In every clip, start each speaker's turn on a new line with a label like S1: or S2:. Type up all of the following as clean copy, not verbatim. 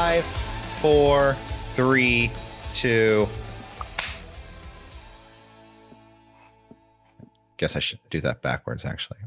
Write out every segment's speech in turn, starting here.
S1: 5, 4, 3, 2. Guess I should do that backwards, actually.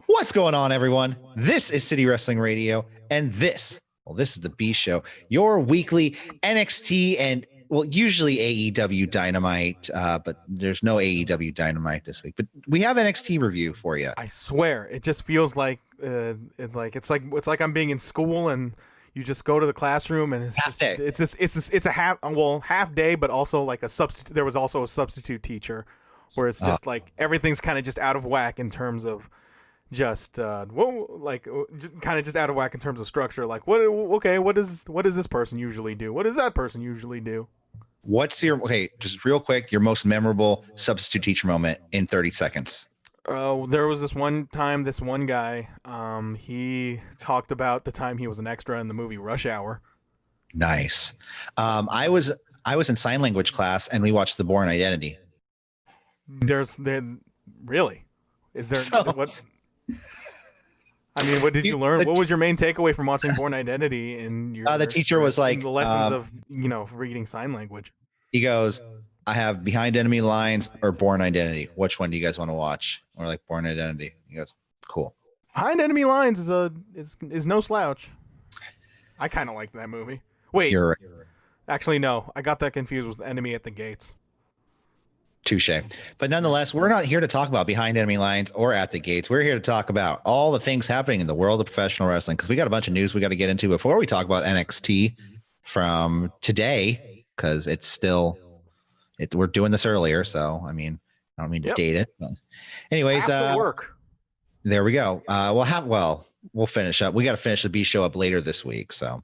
S1: What's going on, everyone? This is City Wrestling Radio, and this is the B Show, your weekly NXT and, well, usually AEW Dynamite, but there's no AEW Dynamite this week. But we have NXT review for you.
S2: I swear, it just feels like it's like I'm being in school and you just go to the classroom and it's a half day, but also like a substitute. There was also a substitute teacher, where it's just like everything's kind of just out of whack in terms of just kind of just out of whack in terms of structure. Like what does this person usually do? What does that person usually do?
S1: What's your just real quick, your most memorable substitute teacher moment in 30 seconds?
S2: There was this one time, this one guy, he talked about the time he was an extra in the movie Rush Hour.
S1: Nice. I was in sign language class and we watched The Bourne Identity.
S2: Really? Is there what? I mean, what did you learn? What was your main takeaway from watching Bourne Identity? And
S1: the teacher was like
S2: the lessons of reading sign language.
S1: He goes, I have Behind Enemy Lines or Bourne Identity. Which one do you guys want to watch? Or like Bourne Identity. He goes, cool.
S2: Behind Enemy Lines is no slouch. I kind of like that movie. Wait,
S1: you're right.
S2: Actually, no, I got that confused with Enemy at the Gates.
S1: Touche. But nonetheless, we're not here to talk about Behind Enemy Lines or At the Gates. We're here to talk about all the things happening in the world of professional wrestling, because we got a bunch of news we got to get into before we talk about NXT from today, because we're doing this earlier. So, I mean, I don't mean to date it. But anyways,
S2: work.
S1: There we go. We'll finish up. We got to finish the B Show up later this week. So,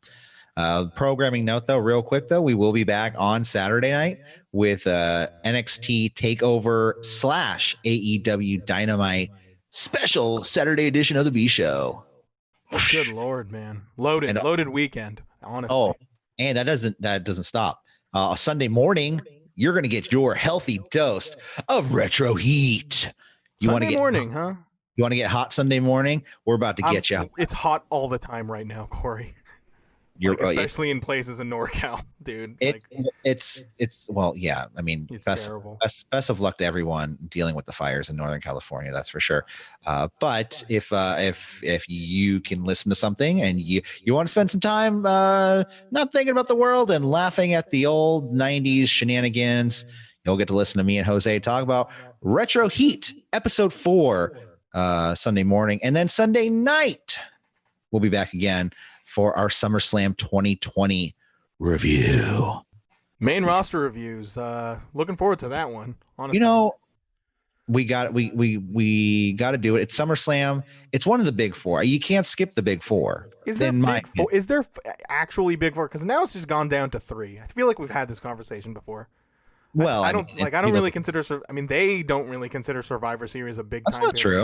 S1: programming note, though, real quick, though, we will be back on Saturday night with NXT TakeOver / AEW Dynamite special Saturday edition of the B Show.
S2: Good Lord, man. Loaded weekend, honestly.
S1: Oh, and that doesn't stop. Sunday morning, you're going to get your healthy dose of retro heat. You want to get morning, huh? You want to get hot Sunday morning? We're about to get you.
S2: It's hot all the time right now, Corey. Especially in places in NorCal, dude.
S1: It's I mean,
S2: terrible.
S1: Best of luck to everyone dealing with the fires in Northern California. That's for sure. But if you can listen to something and you want to spend some time not thinking about the world and laughing at the old 90s shenanigans, you'll get to listen to me and Jose talk about Retro Heat episode 4 Sunday morning, and then Sunday night we'll be back again for our SummerSlam 2020 review.
S2: Main roster reviews. Looking forward to that one. Honestly.
S1: We got to do it. It's SummerSlam. It's one of the big four. You can't skip the big four.
S2: Is there actually big four? Because now it's just gone down to 3. I feel like we've had this conversation before.
S1: Well,
S2: I don't really consider. I mean, they don't really consider Survivor Series a big time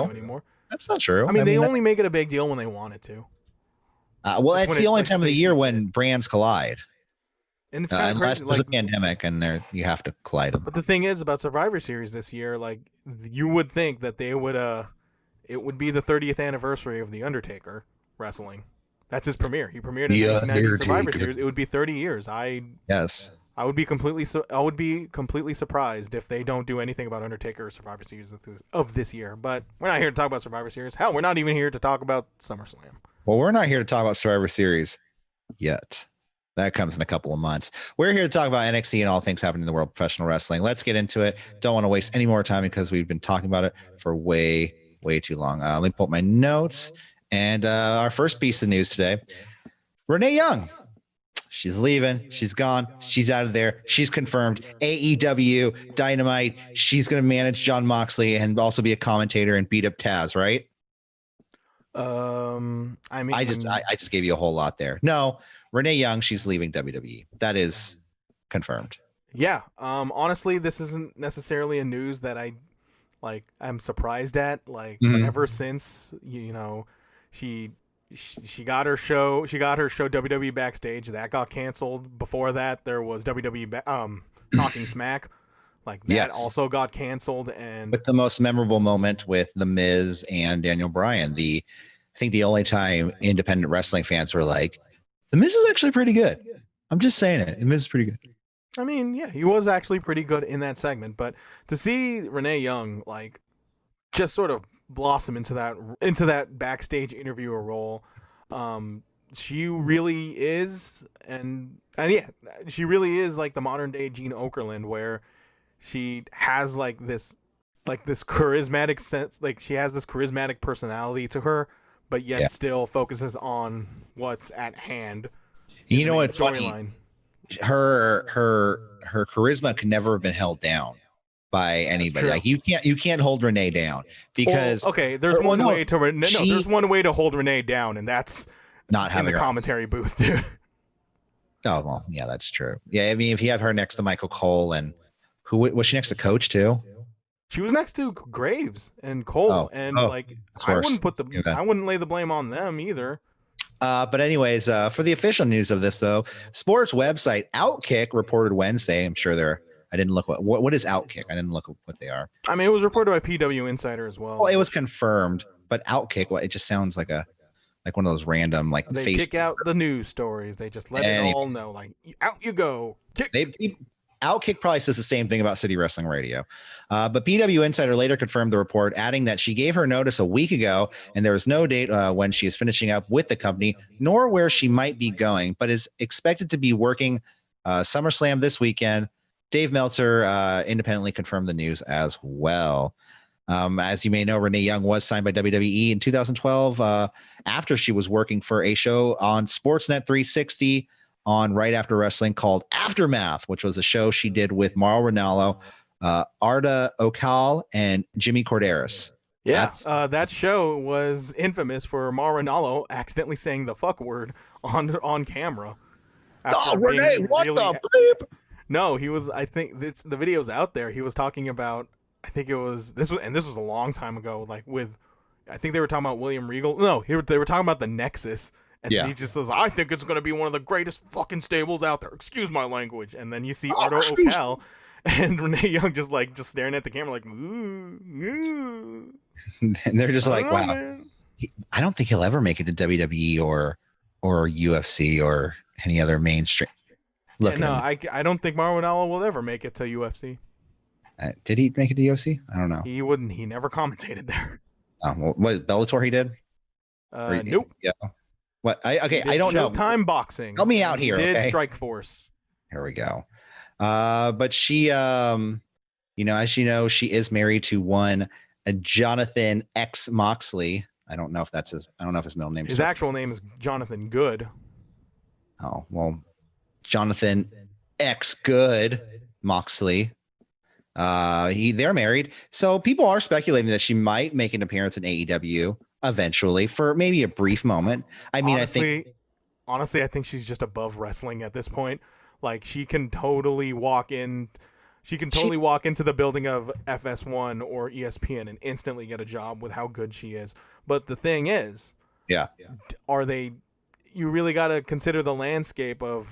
S2: anymore.
S1: That's not true.
S2: I mean, they only make it a big deal when they want it to.
S1: It's the only time of the year when brands collide.
S2: And it's kind of
S1: unless
S2: crazy.
S1: there's a pandemic and you have to collide them.
S2: But the thing is about Survivor Series this year, like, you would think that they would it would be the 30th anniversary of The Undertaker wrestling. That's his premiere. He premiered in 1990 Survivor Series. It would be 30 years.
S1: Yes.
S2: I would be completely surprised if they don't do anything about Undertaker or Survivor Series of this year. But we're not here to talk about Survivor Series. Hell, we're not even here to talk about SummerSlam.
S1: Well, we're not here to talk about Survivor Series yet. That comes in a couple of months. We're here to talk about NXT and all things happening in the world of professional wrestling. Let's get into it. Don't want to waste any more time because we've been talking about it for way too long. Let me pull up my notes. And our first piece of news today, Renee Young. She's leaving. She's gone. She's out of there. She's confirmed. AEW Dynamite. She's going to manage Jon Moxley and also be a commentator and beat up Taz, right?
S2: I mean,
S1: I just gave you a whole lot there. No, Renee Young, she's leaving WWE. That is confirmed.
S2: Yeah. Honestly, this isn't necessarily a news that I'm surprised at. Ever since she got her show WWE Backstage that got canceled. Before that, there was WWE Talking Smack. That also got canceled, and
S1: with the most memorable moment with The Miz and Daniel Bryan. I think the only time independent wrestling fans were like, The Miz is actually pretty good. I'm just saying it. The Miz is pretty good.
S2: I mean, yeah, he was actually pretty good in that segment, but to see Renee Young like just sort of blossom into that backstage interviewer role, she really is, and yeah, she really is like the modern day Gene Okerlund, where she has like this charismatic sense, like she has this charismatic personality to her, but yet still focuses on what's at hand.
S1: You know what's funny? Her charisma can never have been held down by anybody. Like you can't hold Renee down because
S2: there's one way to hold Renee down, and that's not having the commentary booth, dude.
S1: Oh well, yeah, that's true. Yeah, I mean, if you have her next to Michael Cole, and who was she next to Coach too?
S2: She was next to Graves and Cole, I wouldn't lay the blame on them either.
S1: But anyways, for the official news of this, though, sports website Outkick reported Wednesday. I'm sure I didn't look what is Outkick. I didn't look what they are.
S2: I mean, it was reported by PW Insider as well.
S1: Well, it was confirmed, but Outkick, it just sounds like one of those random
S2: they kick out the news stories. They just let it all know, like out you go.
S1: Outkick probably says the same thing about City Wrestling Radio. But PW Insider later confirmed the report, adding that she gave her notice a week ago, and there is no date when she is finishing up with the company, nor where she might be going, but is expected to be working SummerSlam this weekend. Dave Meltzer independently confirmed the news as well. As you may know, Renee Young was signed by WWE in 2012 after she was working for a show on Sportsnet 360 on Right After Wrestling called Aftermath, which was a show she did with Mauro Ranallo, Arda Okal, and Jimmy Corderas.
S2: Yeah, that show was infamous for Mauro Ranallo accidentally saying the fuck word on camera.
S1: Oh, Renee, what the bleep?
S2: No, he was. I think the video's out there. He was talking about. I think it was this was a long time ago. Like I think they were talking about William Regal. No, they were talking about the Nexus. And he just says, I think it's going to be one of the greatest fucking stables out there. Excuse my language. And then you see Ardo Okal and Renee Young just staring at the camera like, ooh, ooh.
S1: And they're just like, wow. Man. I don't think he'll ever make it to WWE or UFC or any other mainstream.
S2: Look, no, I don't think Mauro Ranallo will ever make it to UFC.
S1: Did he make it to UFC? I don't know.
S2: He wouldn't. He never commentated there.
S1: What Bellator he did?
S2: Nope.
S1: Yeah. What? I don't know.
S2: Showtime Boxing.
S1: Help me out here.
S2: He did Strike Force.
S1: Here we go. But she, as you know, she is married to one Jonathan X Moxley. I don't know if his middle name.
S2: His actual name is Jonathan Good.
S1: Oh well, Jonathan X Good Moxley. They're married, so people are speculating that she might make an appearance in AEW. Eventually, for maybe a brief moment. I mean,
S2: honestly, I think she's just above wrestling at this point. Like she can totally walk into the building of FS1 or ESPN and instantly get a job with how good she is. But the thing is, you really got to consider the landscape of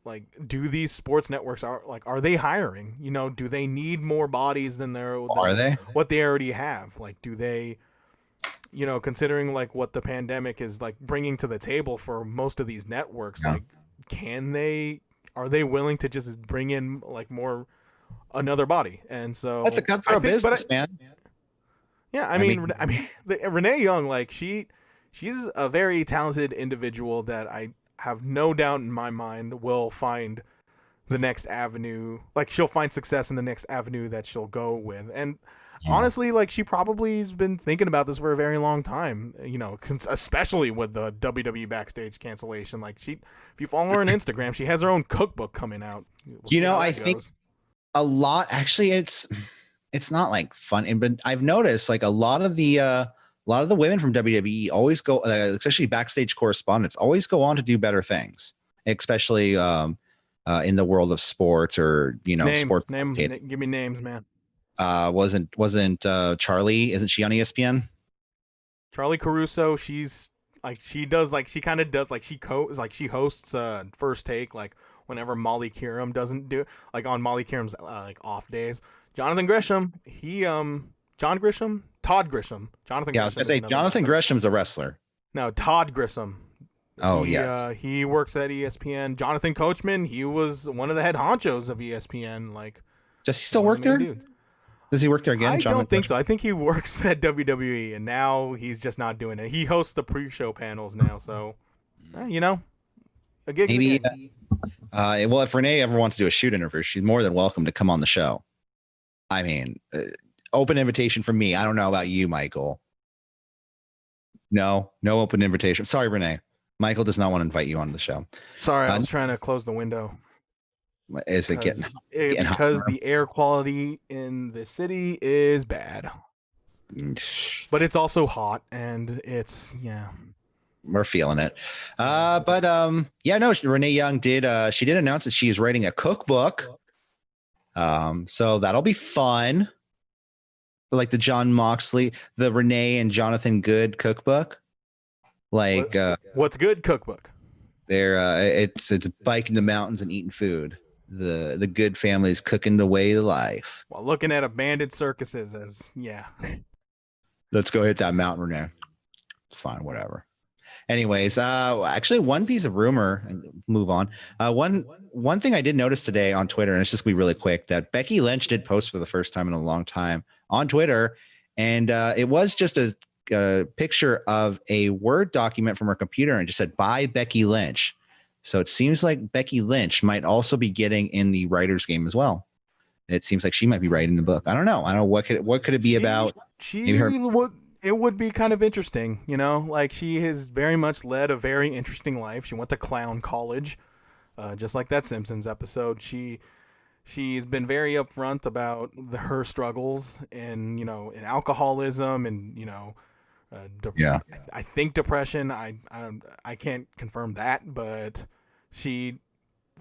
S2: like, do these sports networks are they hiring? You know, do they need more bodies than what they already have? Like, do they? You know, considering like what the pandemic is like bringing to the table for most of these networks, like, are they willing to just bring in like another body? And so
S1: that's the cutthroat business, man.
S2: Yeah, I mean, Renee Young, like she's a very talented individual that I have no doubt in my mind will find the next avenue. Like she'll find success in the next avenue that she'll go with. And honestly, like she probably has been thinking about this for a very long time, you know, especially with the WWE backstage cancellation. Like if you follow her on Instagram, she has her own cookbook coming out.
S1: I think a lot, actually, it's not like fun, but I've noticed like a lot of the women from WWE always go, especially backstage correspondents, always go on to do better things, especially in the world of sports or, sports.
S2: Give me names, man.
S1: Wasn't Charlie? Isn't she on ESPN?
S2: Charlie Caruso. She's like she hosts First Take like whenever Molly Qerim doesn't do like on Molly Qerim's like off days. Jonathan Gresham. Todd Grisham. Jonathan.
S1: Yeah, Gresham. Jonathan Gresham's a wrestler.
S2: No, Todd Grisham.
S1: Oh, yeah.
S2: He works at ESPN. Jonathan Coachman, he was one of the head honchos of ESPN. Like,
S1: Does he still work there?
S2: Dudes.
S1: Does he work there again?
S2: I don't think so. I think he works at WWE, and now he's just not doing it. He hosts the pre-show panels now, so a gig.
S1: Maybe. Well, if Renee ever wants to do a shoot interview, she's more than welcome to come on the show. I mean, open invitation from me. I don't know about you, Michael. No open invitation. Sorry, Renee. Michael does not want to invite you on the show.
S2: Sorry, I was trying to close the window.
S1: Is it getting
S2: because the air quality in the city is bad, but it's also hot, and it's
S1: we're feeling it. Renee Young did. She did announce that she is writing a cookbook. So that'll be fun. Like the John Moxley, the Renee and Jonathan Good cookbook. Like
S2: what's good cookbook?
S1: It's biking the mountains and eating food. The Good family's cooking the way of life.
S2: While looking at abandoned circuses
S1: Let's go hit that mountain, Renee. Fine, whatever. Anyways, actually one piece of rumor and move on. One thing I did notice today on Twitter, and it's just gonna be really quick, that Becky Lynch did post for the first time in a long time on Twitter. And it was just a picture of a Word document from her computer and just said, "By Becky Lynch." So it seems like Becky Lynch might also be getting in the writer's game as well. It seems like she might be writing the book. I don't know. What could it be about?
S2: It would be kind of interesting, like she has very much led a very interesting life. She went to clown college, just like that Simpsons episode. She's been very upfront about her struggles in alcoholism and I think depression. I can't confirm that, but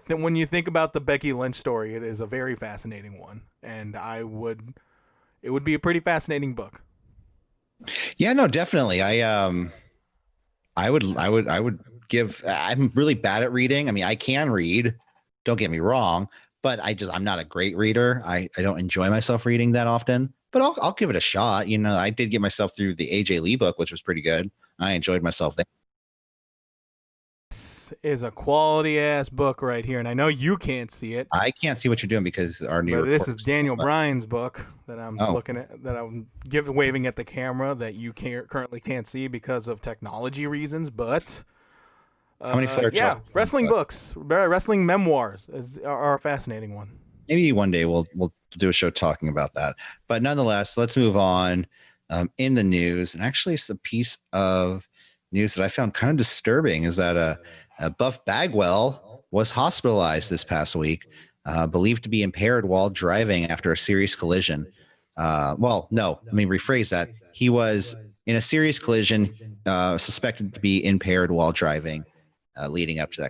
S2: when you think about the Becky Lynch story, it is a very fascinating one, and it would be a pretty fascinating book.
S1: Yeah, no, definitely. I would give. I'm really bad at reading. I mean, I can read. Don't get me wrong, but I'm not a great reader. I don't enjoy myself reading that often. But I'll give it a shot. I did get myself through the AJ Lee book, which was pretty good. I enjoyed myself there.
S2: This is a quality ass book right here, and I know you can't see it.
S1: I can't see what you're doing because our new.
S2: This is Daniel Bryan's book that I'm looking at, that I'm waving at the camera, that you currently can't see because of technology reasons. But
S1: how many flare?
S2: Wrestling books, wrestling memoirs are a fascinating one.
S1: Maybe one day we'll do a show talking about that. But nonetheless, let's move on. In the news, and actually it's a piece of news that I found kind of disturbing, is that Buff Bagwell was hospitalized this past week, believed to be impaired while driving after a serious collision. Well, no, let me rephrase that. He was in a serious collision, suspected to be impaired while driving, leading up to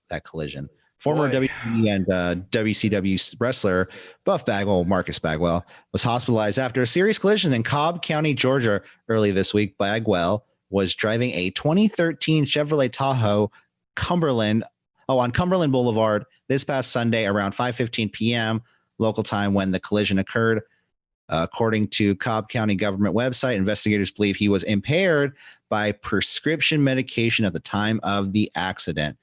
S1: that collision. Former WWE and WCW wrestler Buff Bagwell, Marcus Bagwell, was hospitalized after a serious collision in Cobb County, Georgia, early this week. Bagwell was driving a 2013 Chevrolet Tahoe on Cumberland Boulevard this past Sunday around 5:15 p.m. local time when the collision occurred. According to Cobb County government website, investigators believe he was impaired by prescription medication at the time of the accident.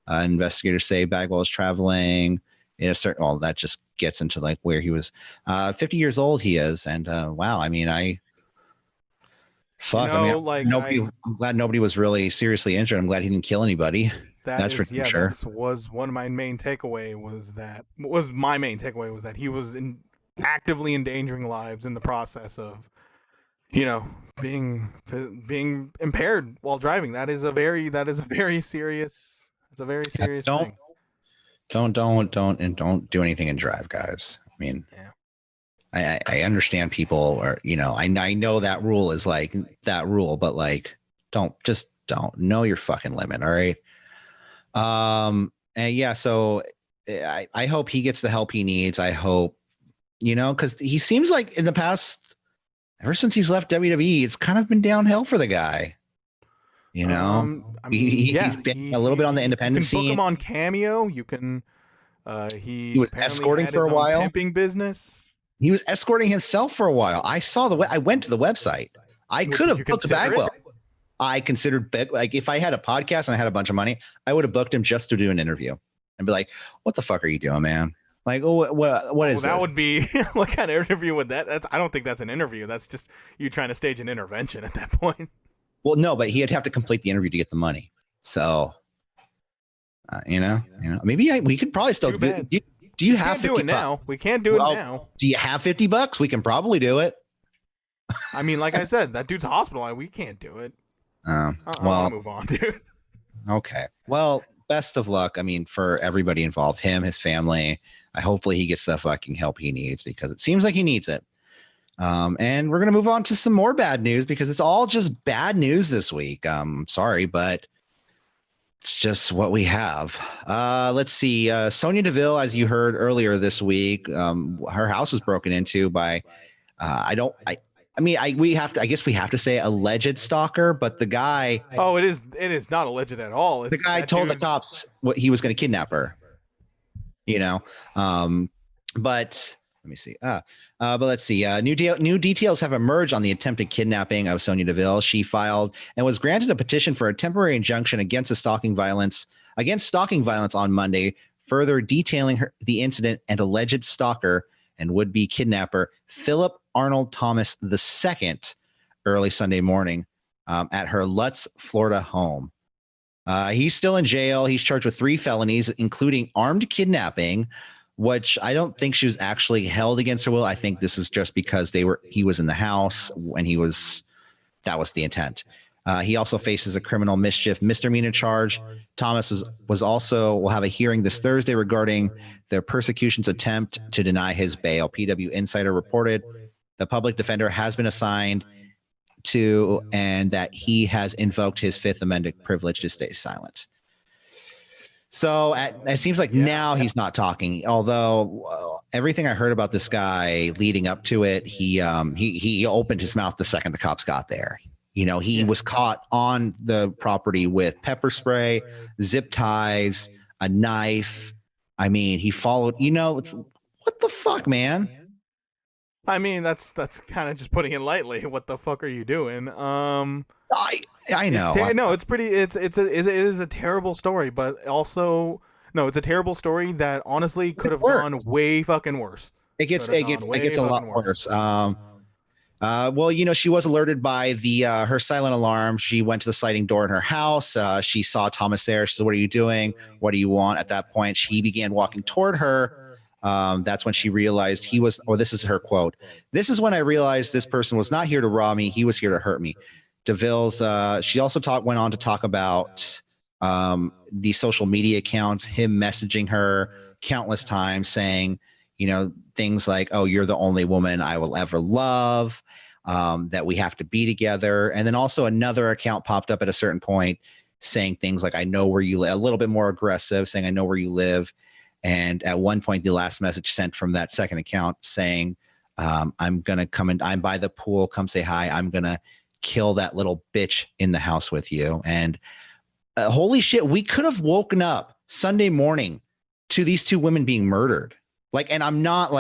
S1: Investigators say Bagwell was traveling in a certain. Well, that just gets into like where he was. 50 years old he is, and wow. I mean, I'm glad nobody was really seriously injured. I'm glad he didn't kill anybody. That's for sure.
S2: That was one of my main takeaway. My main takeaway was that he was actively endangering lives in the process of, being impaired while driving. That is a very serious. It's a very serious thing.
S1: Don't do anything and drive, guys. I mean, I understand people are, I know that rule is like that rule, but like, don't know your fucking limit. All right. And yeah, so I hope he gets the help he needs. I hope, cause he seems like in the past, ever since he's left WWE, it's kind of been downhill for the guy. He's been a little bit on the independent scene.
S2: You can book him on Cameo. You can. He
S1: was escorting for a while.
S2: Pimping business.
S1: He was escorting himself for a while. I went to the website. I could have booked Bagwell. I considered like if I had a podcast and I had a bunch of money, I would have booked him just to do an interview and be like, "What the fuck are you doing, man? Like, what is
S2: that
S1: this?"
S2: would be what kind of interview would I don't think that's an interview. That's just you trying to stage an intervention at that point.
S1: Well, no, but he'd have to complete the interview to get the money. So, maybe we could probably still do you have
S2: to do it now? We can't do it now.
S1: Do you have $50? We can probably do it.
S2: I mean, like I said, that dude's hospitalized. We can't do it.
S1: Well,
S2: move on, dude.
S1: Okay. Well, best of luck. I mean, for everybody involved, him, his family. Hopefully he gets the fucking help he needs because it seems like he needs it. And we're going to move on to some more bad news because it's all just bad news this week. Sorry, but it's just what we have. Let's see. Sonya Deville, as you heard earlier this week, her house was broken into by, I guess we have to say alleged stalker, but the guy.
S2: Oh, it is not alleged at all.
S1: The guy told the cops what he was going to kidnap her. But let me see. But let's see. New details have emerged on the attempted kidnapping of Sonya Deville. She filed and was granted a petition for a temporary injunction against stalking violence on Monday, further detailing the incident and alleged stalker and would-be kidnapper Philip Arnold Thomas II early Sunday morning at her Lutz, Florida home. He's still in jail. He's charged with 3 felonies, including armed kidnapping, which I don't think she was actually held against her will. I think this is just because he was in the house when that was the intent. He also faces a criminal mischief misdemeanor charge. Thomas will have a hearing this Thursday regarding the persecution's attempt to deny his bail. PW Insider reported the public defender has been assigned to, and that he has invoked his Fifth Amendment privilege to stay silent. So it seems like now he's not talking, although everything I heard about this guy leading up to it, he opened his mouth the second the cops got there. He was caught on the property with pepper spray, zip ties, a knife. I mean, he followed, what the fuck, man?
S2: I mean, that's kind of just putting it lightly. What the fuck are you doing?
S1: I know.
S2: It is a terrible story, but also it's a terrible story that honestly could have gone way fucking worse.
S1: It gets a lot worse. Well, she was alerted by her silent alarm. She went to the sliding door in her house. She saw Thomas there. She said, "What are you doing? What do you want?" At that point, she began walking toward her. That's when she realized he was, or this is her quote, "This is when I realized this person was not here to rob me. He was here to hurt me." Deville's, she also went on to talk about the social media accounts, him messaging her countless times saying, things like, "Oh, you're the only woman I will ever love, that we have to be together." And then also another account popped up at a certain point saying things like, "I know where you live," a little bit more aggressive, saying, "I know where you live." And at one point, the last message sent from that second account saying, "I'm going to come in. I'm by the pool. Come say hi. I'm going to kill that little bitch in the house with you." And holy shit, we could have woken up Sunday morning to these 2 women being murdered. And I'm not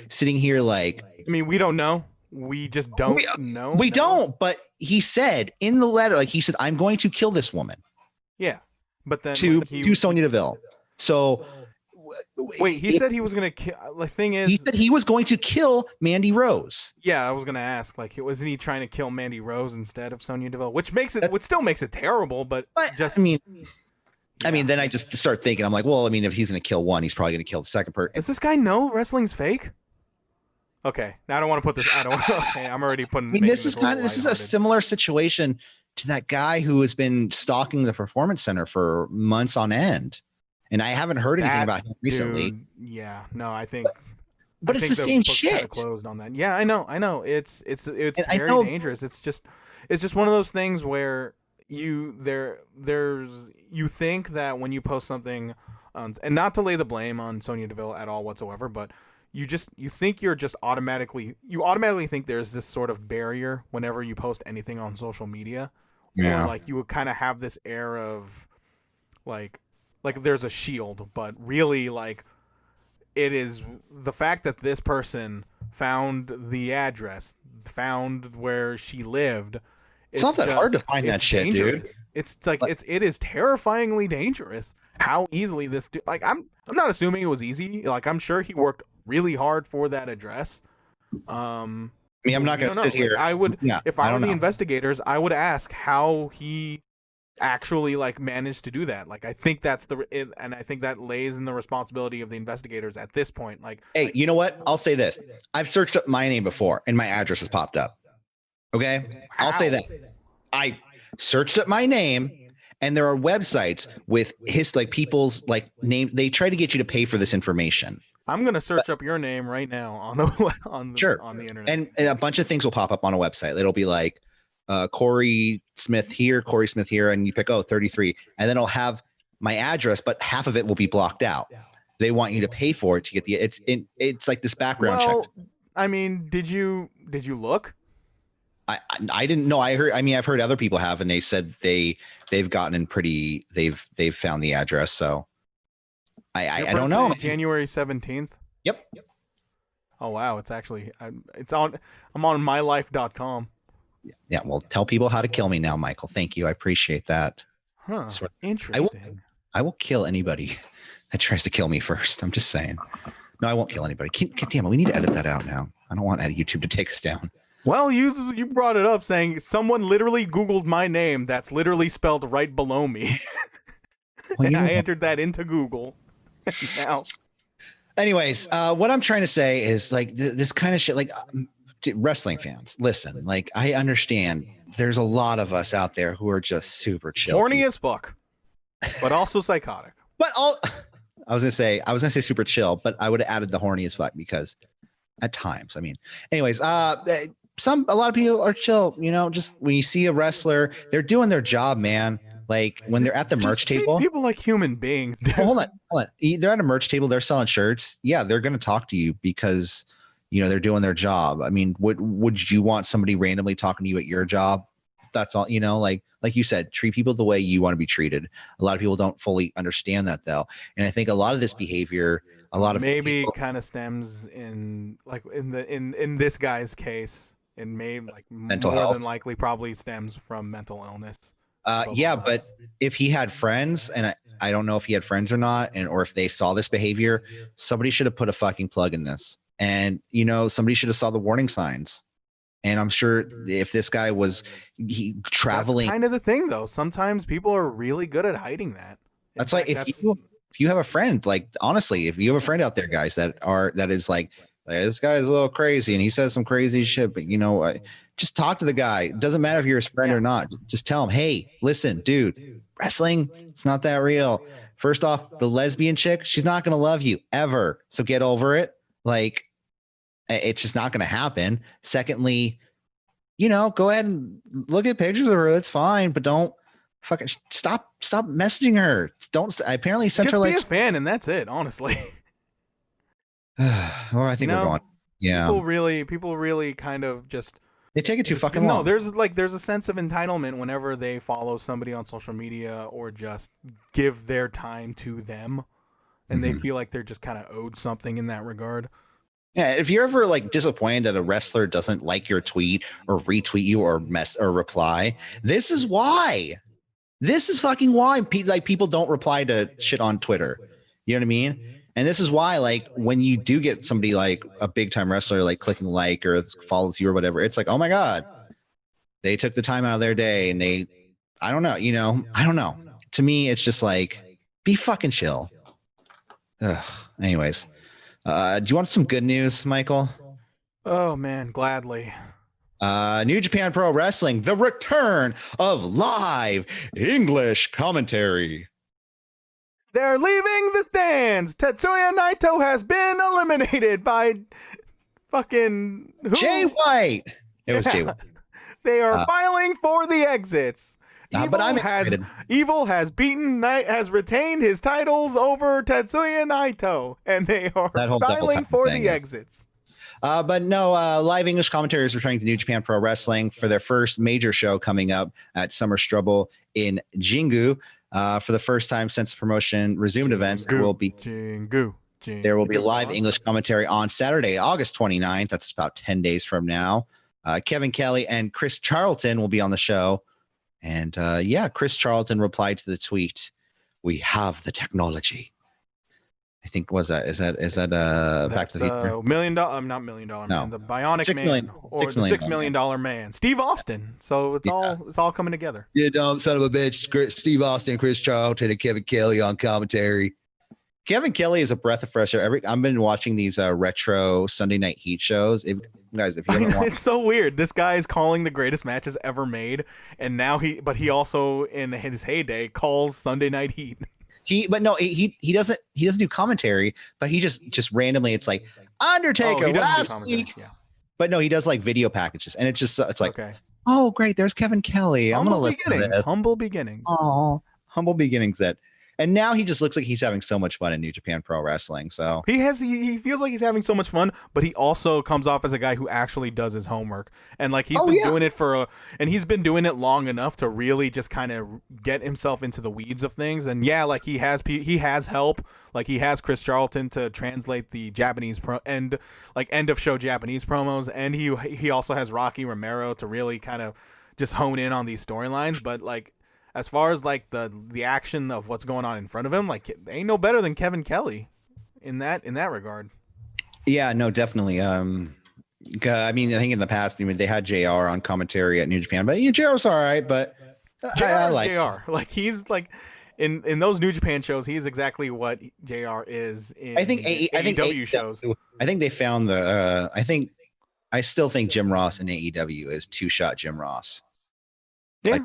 S1: sitting here I
S2: mean, we don't know. We just don't know.
S1: We don't. But he said in the letter, he said, "I'm going to kill this woman."
S2: Yeah. But then
S1: to Sonya Deville. So
S2: wait, he said he was going to kill. The thing is,
S1: he said he was going to kill Mandy Rose.
S2: Yeah, I was going to ask, wasn't he trying to kill Mandy Rose instead of Sonya Deville? Which still makes it terrible, but just.
S1: I mean, then I just start thinking, I'm like, well, if he's going to kill one, he's probably going to kill the second person.
S2: Does this guy know wrestling's fake? Okay, now I don't want to put this. Okay, I'm already putting.
S1: This is a similar situation to that guy who has been stalking the Performance Center for months on end. And I haven't heard anything about him recently.
S2: Yeah, no, I think.
S1: But it's the same shit.
S2: Closed on that. Yeah, I know. It's very dangerous. It's just one of those things where you think that when you post something, and not to lay the blame on Sonya Deville at all whatsoever, but you automatically think there's this sort of barrier whenever you post anything on social media.
S1: Yeah.
S2: Or you would kind of have this air of like there's a shield, but really it is the fact that this person found the address, found where she lived,
S1: It's not that hard to find that shit,
S2: dangerous.
S1: dude.
S2: It's like it is terrifyingly dangerous how easily this like I'm not assuming it was easy. Like I'm sure he worked really hard for that address.
S1: I mean, I'm not going to sit here.
S2: Like, I would, if I were the investigators, I would ask how he actually like managed to do that. Like I think and I think that lays in the responsibility of the investigators at this point. Like,
S1: hey, you know what? I'll say this: I've searched up my name before, and my address has popped up. Okay, I'll say that I searched up my name, and there are websites with people's like name. They try to get you to pay for this information.
S2: I'm gonna search up your name right now on the internet,
S1: and a bunch of things will pop up on a website. It'll be like Corey Smith here, and you pick 33, and then it'll have my address, but half of it will be blocked out. They want you to pay for it to get it's like this background check.
S2: I mean, did you look?
S1: I didn't know. I've heard other people have, and they said they've gotten in pretty. They've found the address. So I don't know.
S2: January 17th.
S1: Yep.
S2: Oh wow, it's actually I'm on mylife.com.
S1: Yeah, well, tell people how to kill me now, Michael. Thank you. I appreciate that.
S2: Huh. Interesting.
S1: I will kill anybody that tries to kill me first. I'm just saying. No, I won't kill anybody. Damn it, we need to edit that out now. I don't want YouTube to take us down.
S2: Well, you brought it up saying someone literally Googled my name. That's literally spelled right below me. Well, and I entered that into Google. Now.
S1: Anyways, what I'm trying to say is like this kind of shit, like wrestling fans, listen, like I understand there's a lot of us out there who are just super chill.
S2: Horny as fuck, but also psychotic.
S1: But I was gonna say super chill, but I would have added the horny as fuck because at times, I mean, anyways, a lot of people are chill, you know, just when you see a wrestler, they're doing their job, man. Like when they're at the merch table,
S2: people like human beings.
S1: Hold on. They're at a merch table. They're selling shirts. Yeah, they're going to talk to you because, you know, they're doing their job. I mean, would you want somebody randomly talking to you at your job? That's all, you know, like you said, treat people the way you want to be treated. A lot of people don't fully understand that though. And I think a lot of this behavior,
S2: maybe kind of stems in like in this guy's case, and maybe like mental health than likely probably stems from mental illness.
S1: Yeah, but if he had friends, and I don't know if he had friends or not, or if they saw this behavior, somebody should have put a fucking plug in this. And, you know, somebody should have saw the warning signs. And I'm sure if this guy was traveling. That's
S2: kind of the thing, though. Sometimes people are really good at hiding that.
S1: That's like if you have a friend, like, honestly, if you have a friend out there, guys, that is like, this guy's a little crazy and he says some crazy shit, but, you know, just talk to the guy. It doesn't matter if you're his friend or not. Just tell him, hey, listen, dude, wrestling, it's not that real. First off, the lesbian chick, she's not going to love you ever. So get over it. Like, it's just not going to happen. Secondly, you know, go ahead and look at pictures of her. That's fine, but don't fucking stop messaging her. I apparently sent her like
S2: a fan, and that's it, honestly.
S1: Or I think we're going. Yeah.
S2: People really kind of just
S1: they take it too fucking long.
S2: No, there's a sense of entitlement whenever they follow somebody on social media or just give their time to them, and they feel like they're just kind of owed something in that regard.
S1: Yeah, if you're ever like disappointed that a wrestler doesn't like your tweet or retweet you or reply, this is why. This is fucking why people don't reply to shit on Twitter. You know what I mean? And this is why, like, when you do get somebody like a big time wrestler, like clicking like or follows you or whatever, it's like, oh my God, they took the time out of their day and I don't know, you know, I don't know. To me, it's just like, be fucking chill. Ugh. Anyways, do you want some good news, Michael?
S2: Oh man, gladly.
S1: New Japan Pro Wrestling, the return of live English commentary.
S2: They're leaving the stands. Tetsuya Naito has been eliminated by fucking
S1: Jay White. It was Jay White.
S2: They are filing for the exits.
S1: But I'm excited.
S2: Evil has retained his titles over Tetsuya Naito, and they are filing for the exits.
S1: But no, live English commentary is returning to New Japan Pro Wrestling for their first major show coming up at Summer Struggle in Jingu. For the first time since the promotion resumed events, there will be live English commentary on Saturday, August 29th. That's about 10 days from now. Kevin Kelly and Chris Charlton will be on the show. And Chris Charlton replied to the tweet, "We have the technology." I think is that Back to the Future?
S2: $1 million, not $1 million Man, the Bionic
S1: $6
S2: Man,
S1: million,
S2: or the $6 million man, Steve Austin. So it's all coming together.
S1: You dumb son of a bitch, Steve Austin, Chris Charlton, and Kevin Kelly on commentary. Kevin Kelly is a breath of fresh air. I've been watching these retro Sunday Night Heat shows. If you haven't watched,
S2: it's so weird. This guy is calling the greatest matches ever made, and now he also in his heyday calls Sunday Night Heat. He
S1: doesn't do commentary, but he just randomly, it's like Undertaker last week. Yeah. But no, he does like video packages, and it's like, okay. Oh great, there's Kevin Kelly. I'm gonna listen to this.
S2: Humble beginnings.
S1: Oh, humble beginnings. And now he just looks like he's having so much fun in New Japan Pro Wrestling. So
S2: he feels like he's having so much fun, but he also comes off as a guy who actually does his homework. And like he's been doing it and he's been doing it long enough to really just kind of get himself into the weeds of things. And like he has help. Like he has Chris Charlton to translate the Japanese end of show Japanese promos, and he also has Rocky Romero to really kind of just hone in on these storylines. But like, as far as like the action of what's going on in front of him, like ain't no better than Kevin Kelly in that regard.
S1: Yeah, no, definitely. I mean, I think in the past, they had JR on commentary at New Japan, but JR's all right. But
S2: I like JR. Like he's like in those New Japan shows, he's exactly what JR is in AEW shows.
S1: I think they found I still think Jim Ross in AEW is 2-shot Jim Ross.
S2: Yeah.
S1: Like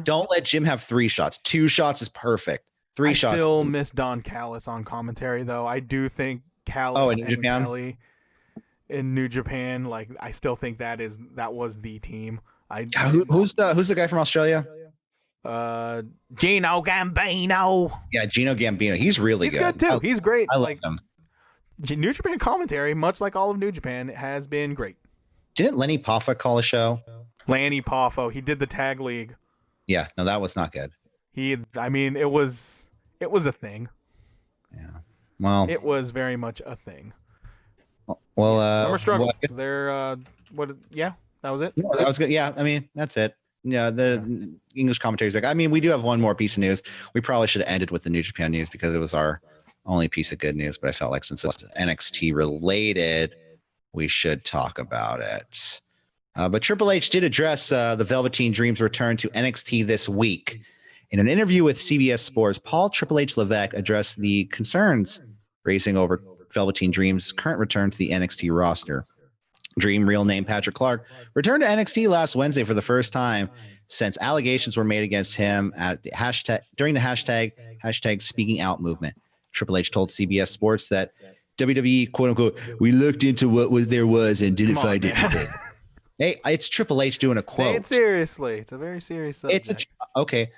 S1: don't let Jim have 3 shots. 2 shots is perfect. 3 shots. I
S2: still miss Don Callis on commentary though. I do think Callis and Kelly in New Japan, like I still think that was the team.
S1: Who's the guy from Australia?
S2: Gino Gambino.
S1: Yeah, Gino Gambino. He's really good.
S2: He's good too. He's great.
S1: I like him.
S2: New Japan commentary, much like all of New Japan, has been great.
S1: Didn't Lenny Poffa call a show?
S2: Lanny Poffo. He did the tag league.
S1: Yeah, no, that was not good.
S2: It was a thing.
S1: Yeah. Well,
S2: it was very much a thing.
S1: Well,
S2: Summer Struggle. That was it.
S1: Yeah, that was good. Yeah, I mean, that's it. Yeah, the English commentary is back. I mean, we do have one more piece of news. We probably should have ended with the New Japan news because it was our only piece of good news, but I felt like since it's NXT related, we should talk about it. But Triple H did address the Velveteen Dream's return to NXT this week. In an interview with CBS Sports, Paul Triple H Levesque addressed the concerns raising over Velveteen Dream's current return to the NXT roster. Dream, real name Patrick Clark, returned to NXT last Wednesday for the first time since allegations were made against him during the hashtag Speaking Out movement. Triple H told CBS Sports that WWE, quote unquote, we looked into what there was and didn't find anything. Hey, it's Triple H doing a quote.
S2: Say it seriously. It's a very serious subject.
S1: Okay.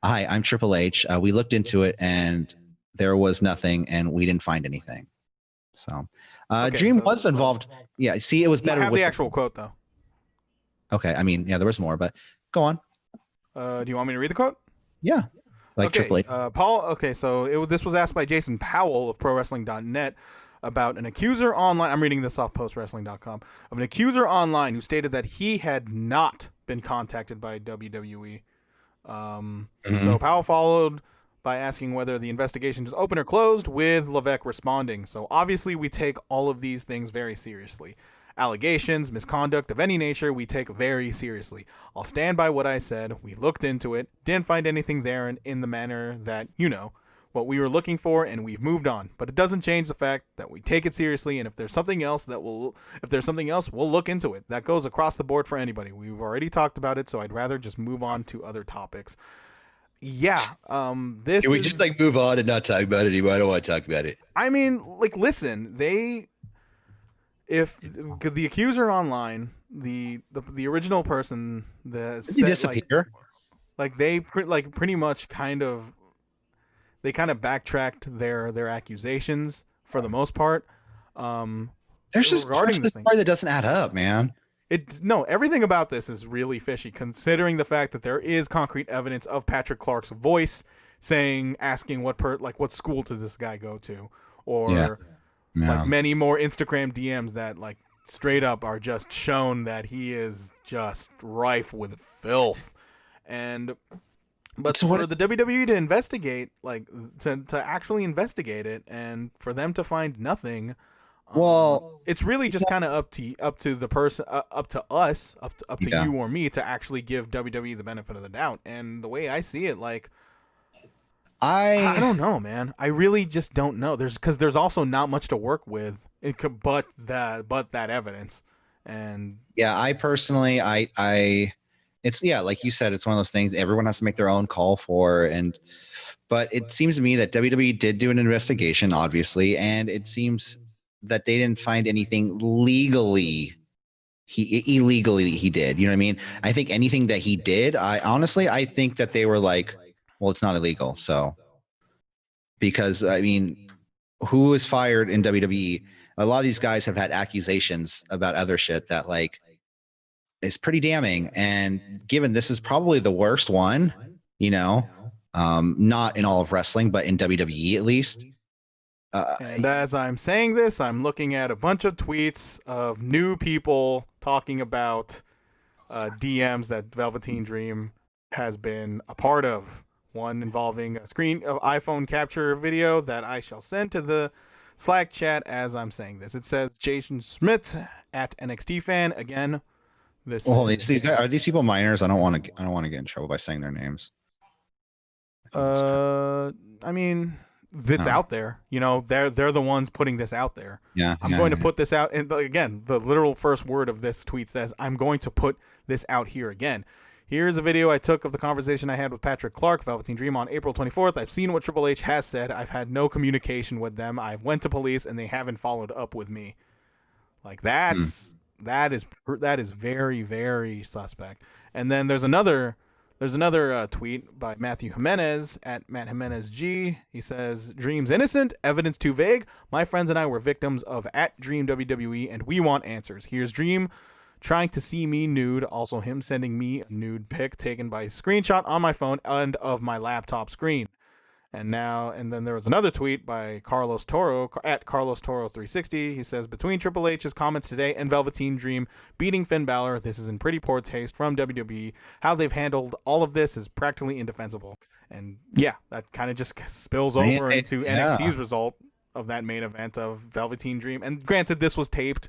S1: Hi, I'm Triple H. We looked into it and there was nothing and we didn't find anything. So, Dream was involved. Yeah. See, it was better.
S2: I have the actual quote though.
S1: Okay. I mean, yeah, there was more, but go on.
S2: Do you want me to read the quote?
S1: Yeah. Triple H.
S2: Paul. Okay. So this was asked by Jason Powell of ProWrestling.net. About an accuser online, I'm reading this off postwrestling.com, of an accuser online who stated that he had not been contacted by WWE. So Powell followed by asking whether the investigation is open or closed, with Levesque responding. So obviously we take all of these things very seriously. Allegations, misconduct of any nature, we take very seriously. I'll stand by what I said. We looked into it, didn't find anything there in the manner that, what we were looking for, and we've moved on. But it doesn't change the fact that we take it seriously, and if there's something else, we'll look into it. That goes across the board for anybody. We've already talked about it, so I'd rather just move on to other topics. Yeah,
S1: Can we just move on and not talk about it anymore? I don't want to talk about it.
S2: I mean, listen, if the accuser online, the original person that said,
S1: disappear?
S2: They pretty much they kind of backtracked their accusations for the most part.
S1: There's just part that doesn't add up, man.
S2: Everything about this is really fishy, considering the fact that there is concrete evidence of Patrick Clark's voice asking what school does this guy go to, or many more Instagram DMs that straight up are just shown that he is just rife with filth. And but
S1: So
S2: for the WWE to investigate, like to actually investigate it, and for them to find nothing,
S1: well,
S2: it's really just kind of up to the person, up to us, up to you or me to actually give WWE the benefit of the doubt. And the way I see it, like I don't know, man. I really just don't know. There's also not much to work with. But that evidence, and
S1: yeah, I personally, it's like you said, it's one of those things everyone has to make their own call for, but it seems to me that WWE did do an investigation, obviously, and it seems that they didn't find anything illegally he did. You know what I mean? I think anything that he did, I think that they were like, well, it's not illegal, so because I mean, who was fired in WWE? A lot of these guys have had accusations about other shit that like is pretty damning. And given this is probably the worst one, not in all of wrestling, but in WWE at least.
S2: And as I'm saying this, I'm looking at a bunch of tweets of new people talking about DMs that Velveteen Dream has been a part of. One involving a screen of iPhone capture video that I shall send to the Slack chat as I'm saying this. It says Jason Smith at NXT fan again.
S1: Are these people minors? I don't want to get in trouble by saying their names.
S2: I mean, it's out there. They're the ones putting this out there.
S1: Yeah.
S2: I'm going to put this out, and again, the literal first word of this tweet says, "I'm going to put this out here again." Here's a video I took of the conversation I had with Patrick Clark, Velveteen Dream, on April 24th. I've seen what Triple H has said. I've had no communication with them. I went to police, and they haven't followed up with me. Like, that is very, very suspect. And then there's another tweet by Matthew Jimenez at Matt Jimenez G. He says, "Dream's innocent, evidence too vague. My friends and I were victims of @Dream WWE, and we want answers. Here's Dream trying to see me nude, also him sending me a nude pic taken by screenshot on my phone and of my laptop screen." And then there was another tweet by Carlos Toro at Carlos Toro 360. He says, "Between Triple H's comments today and Velveteen Dream beating Finn Balor, this is in pretty poor taste from WWE. How they've handled all of this is practically indefensible." And yeah, that kind of just spills over into NXT's result of that main event of Velveteen Dream. And granted, this was taped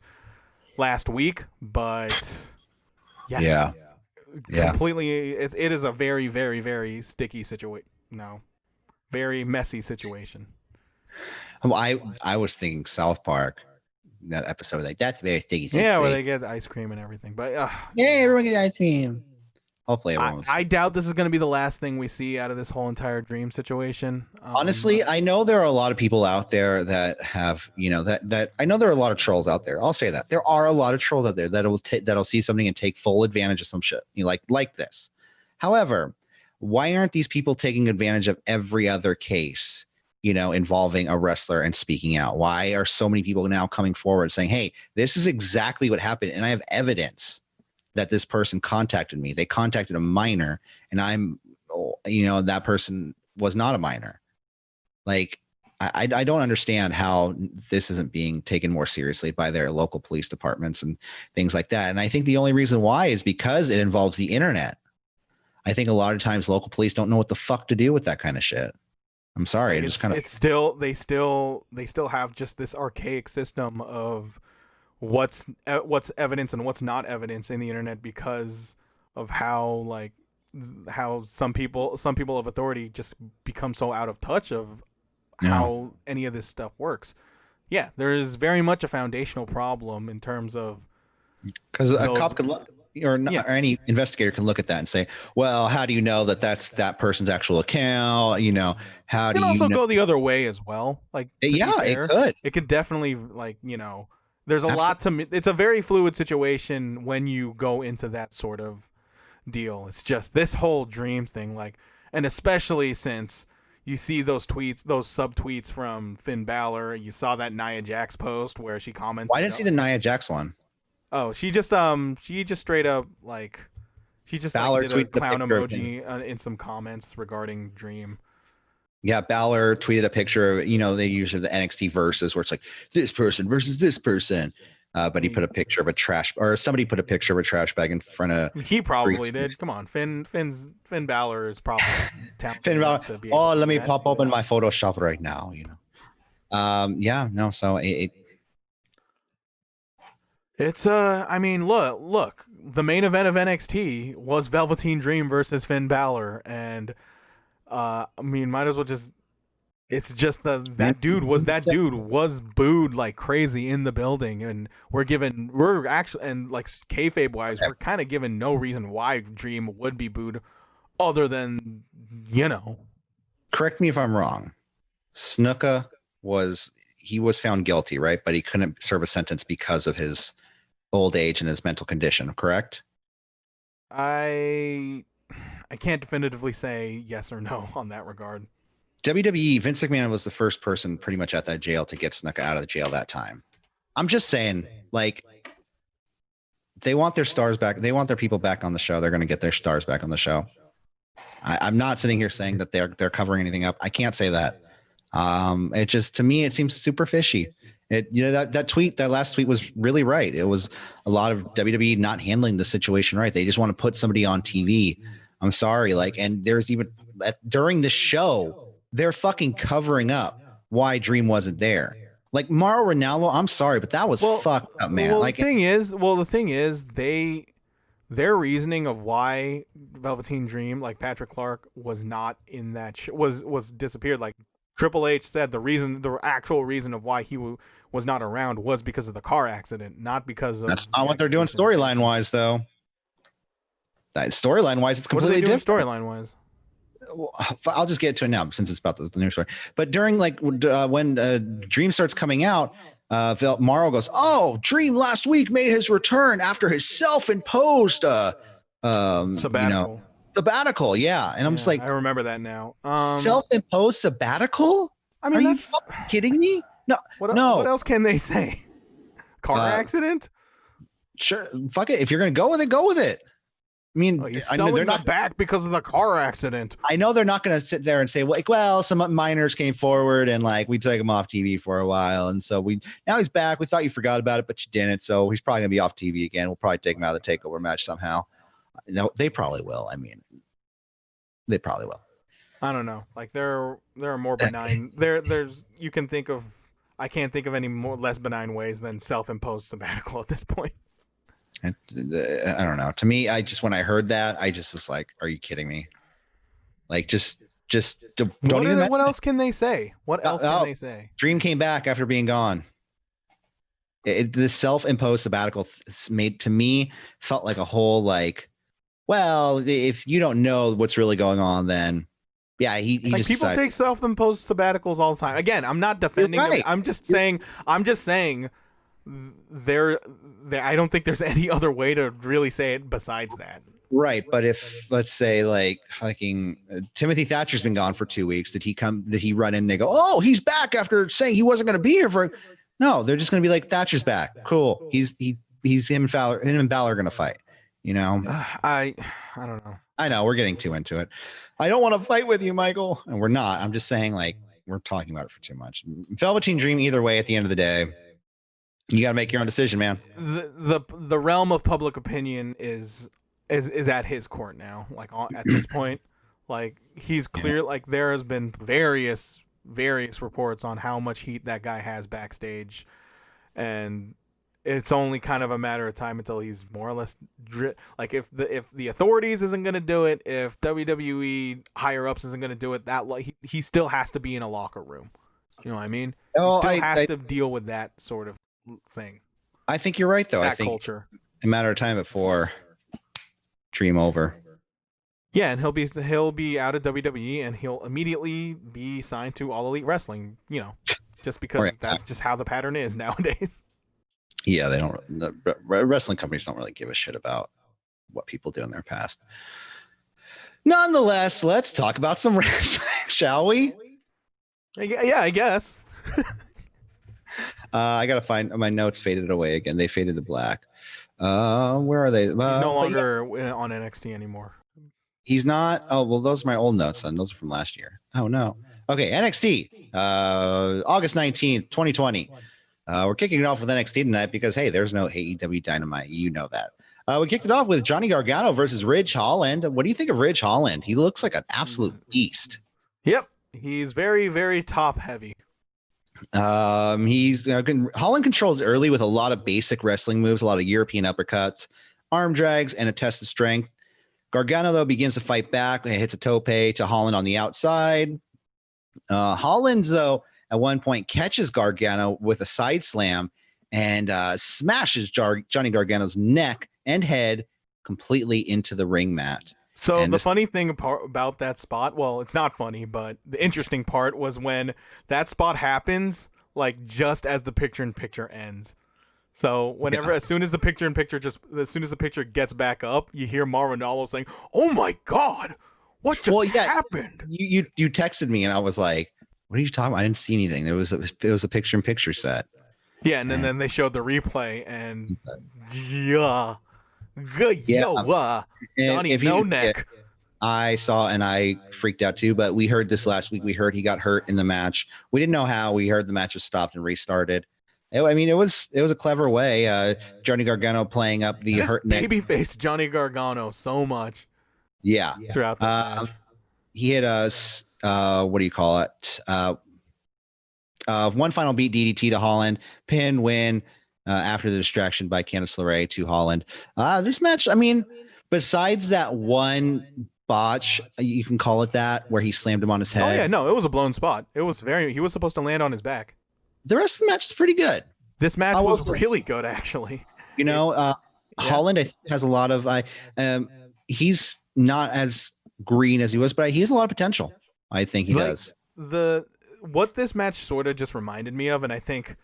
S2: last week, but yeah. Completely, it is a very, very, very sticky situation. No. Very messy situation.
S1: I was thinking South Park, that episode, like that's very sticky situation.
S2: Yeah, where they get ice cream and everything. But
S1: everyone gets ice cream. Hopefully,
S2: I doubt this is going to be the last thing we see out of this whole entire Dream situation.
S1: Honestly, I know there are a lot of people out there that have, that I know there are a lot of trolls out there. I'll say that there are a lot of trolls out there that'll see something and take full advantage of some shit, like this. However, why aren't these people taking advantage of every other case, involving a wrestler and speaking out? Why are so many people now coming forward saying, "Hey, this is exactly what happened, and I have evidence that this person contacted me. They contacted a minor, and that person was not a minor." Like, I don't understand how this isn't being taken more seriously by their local police departments and things like that. And I think the only reason why is because it involves the internet. I think a lot of times local police don't know what the fuck to do with that kind of shit. I'm sorry.
S2: They still have just this archaic system of what's evidence and what's not evidence in the internet because of how some people of authority just become so out of touch of how any of this stuff works. Yeah, there is very much a foundational problem in terms of,
S1: because a cop can look, or any investigator can look at that and say, "Well, how do you know that that's that person's actual account? How do you?" It can also
S2: go the other way as well. Like,
S1: it could.
S2: It could definitely, there's a lot to. It's a very fluid situation when you go into that sort of deal. It's just this whole Dream thing, and especially since you see those subtweets from Finn Balor. You saw that Nia Jax post where she commented.
S1: Well, I didn't see the Nia Jax one.
S2: Oh, she just straight up did a clown emoji in some comments regarding Dream.
S1: Yeah, Balor tweeted a picture of, they use the NXT verses where it's like this person versus this person. But he put a picture of a trash, or somebody put a picture of a trash bag in front of.
S2: He probably did. Come on, Finn Balor is probably talented
S1: Finn Balor.
S2: to be able
S1: Oh,
S2: to
S1: let
S2: do
S1: me
S2: that.
S1: pop open my Photoshop right now. Yeah, no. So
S2: it's I mean, look. The main event of NXT was Velveteen Dream versus Finn Balor, and I mean, might as well just. It's just that dude was booed like crazy in the building, and we're actually, and like kayfabe wise, we're kind of given no reason why Dream would be booed, other than
S1: Correct me if I'm wrong. Snuka was found guilty, right? But he couldn't serve a sentence because of his old age and his mental condition. Correct?
S2: I can't definitively say yes or no on that regard.
S1: WWE, Vince McMahon was the first person pretty much at that jail to get Snuka out of the jail that time. I'm just saying, like, they want their stars back. They want their people back on the show. They're going to get their stars back on the show. I'm not sitting here saying that they're covering anything up. I can't say that. It just, to me, it seems super fishy. That last tweet was really right. It was a lot of WWE not handling the situation right. They just want to put somebody on TV. I'm sorry. And there's even during the show, they're fucking covering up why Dream wasn't there. Like Mauro Ranallo, I'm sorry, but that was fucked up, man.
S2: Well, the thing is, their reasoning of why Velveteen Dream, like Patrick Clark, was not in that was disappeared. Like Triple H said, the actual reason of why he was not around was because of the car accident, not because of.
S1: That's not what they're doing storyline wise, though. That storyline wise, it's completely different.
S2: Storyline wise.
S1: I'll just get to it now since it's about the news story. But during when Dream starts coming out, Mauro goes, "Oh, Dream last week made his return after his self-imposed
S2: sabbatical."
S1: Sabbatical, yeah. And I'm just like,
S2: I remember that now.
S1: Self-imposed sabbatical?
S2: I mean,
S1: are you kidding me? No, no.
S2: What else can they say? Car accident?
S1: Sure, fuck it. If you're gonna go with it, go with it. I mean,
S2: they're not back because of the car accident.
S1: I know they're not going to sit there and say, well, some minors came forward and we took him off TV for a while. And so now he's back. We thought you forgot about it, but you didn't. So he's probably going to be off TV again. We'll probably take him out of the takeover match somehow. No, they probably will. I mean, they probably will.
S2: I don't know. Like there are more benign. There's you can think of. I can't think of any less benign ways than self-imposed sabbatical at this point.
S1: I don't know. To me, when I heard that, I just was like, "Are you kidding me?" Like, just don't even.
S2: What else can they say? What else can they say?
S1: Dream came back after being gone. The self-imposed sabbatical felt like a whole well, if you don't know what's really going on, then yeah, he just
S2: people take self-imposed sabbaticals all the time. Again, I'm not defending them. I'm just saying. I don't think there's any other way to really say it besides that.
S1: Right, but if let's say fucking Timothy Thatcher's been gone for 2 weeks, did he run in and they go, "Oh, he's back," after saying he wasn't going to be here for? No, they're just going to be like, "Thatcher's back, cool. He's him and Balor are going to fight."
S2: I don't know.
S1: I know we're getting too into it. I don't want to fight with you, Michael, and we're not. I'm just saying we're talking about it for too much. Velveteen Dream, either way, at the end of the day. You got to make your own decision, man.
S2: The realm of public opinion is at his court now. At this point, he's clear. There has been various reports on how much heat that guy has backstage, and it's only kind of a matter of time until he's more or less if the authorities isn't going to do it, if WWE higher ups isn't going to do it, he still has to be in a locker room. You know what I mean? He still has to deal with that sort of thing.
S1: I think you're right, though. I think
S2: culture.
S1: It's a matter of time before Dream over.
S2: Yeah, and he'll be out of WWE, and he'll immediately be signed to All Elite Wrestling. Just because that's just how the pattern is nowadays.
S1: Yeah, they don't. The wrestling companies don't really give a shit about what people do in their past. Nonetheless, let's talk about some wrestling, shall we?
S2: Yeah, I guess.
S1: I gotta find my notes. Faded away again. They faded to black. Where are they? He's
S2: no longer on NXT anymore.
S1: He's not. Oh well, those are my old notes. Then those are from last year. Oh no. Okay, NXT. August 19th, 2020. We're kicking it off with NXT tonight because, hey, there's no AEW Dynamite. You know that. We kicked it off with Johnny Gargano versus Ridge Holland. What do you think of Ridge Holland? He looks like an absolute beast.
S2: Yep. He's very, very top heavy.
S1: Holland controls early with a lot of basic wrestling moves, a lot of European uppercuts, arm drags, and a test of strength. Gargano, though, begins to fight back and hits a tope to Holland on the outside. Holland, though, at one point catches Gargano with a side slam and smashes Johnny Gargano's neck and head completely into the ring mat.
S2: So the funny thing about that spot, well, it's not funny, but the interesting part was when that spot happens, like just as the picture-in-picture ends. So as soon as the picture gets back up, you hear Marinallo saying, "Oh my God, what just happened?"
S1: You texted me and I was like, "What are you talking about? I didn't see anything. It was a picture-in-picture set."
S2: Yeah, and then they showed the replay, and Johnny no neck.
S1: I saw and I freaked out too, but we heard this last week. We heard he got hurt in the match. We didn't know how. We heard the match was stopped and restarted. It was a clever way. Johnny Gargano playing up the hurt neck.
S2: Babyface Johnny Gargano so much.
S1: Yeah.
S2: Throughout the match.
S1: He hit what do you call it? One final beat DDT to Holland, pin win after the distraction by Candice LeRae to Holland. This match, I mean, besides that one botch, you can call it that, where he slammed him on his head.
S2: Oh yeah, no, it was a blown spot. He was supposed to land on his back.
S1: The rest of the match is pretty good.
S2: This match was really good, actually.
S1: You know, Holland, I think, has a lot of. He's not as green as he was, but he has a lot of potential. I think he does.
S2: What this match sort of just reminded me of, and I think,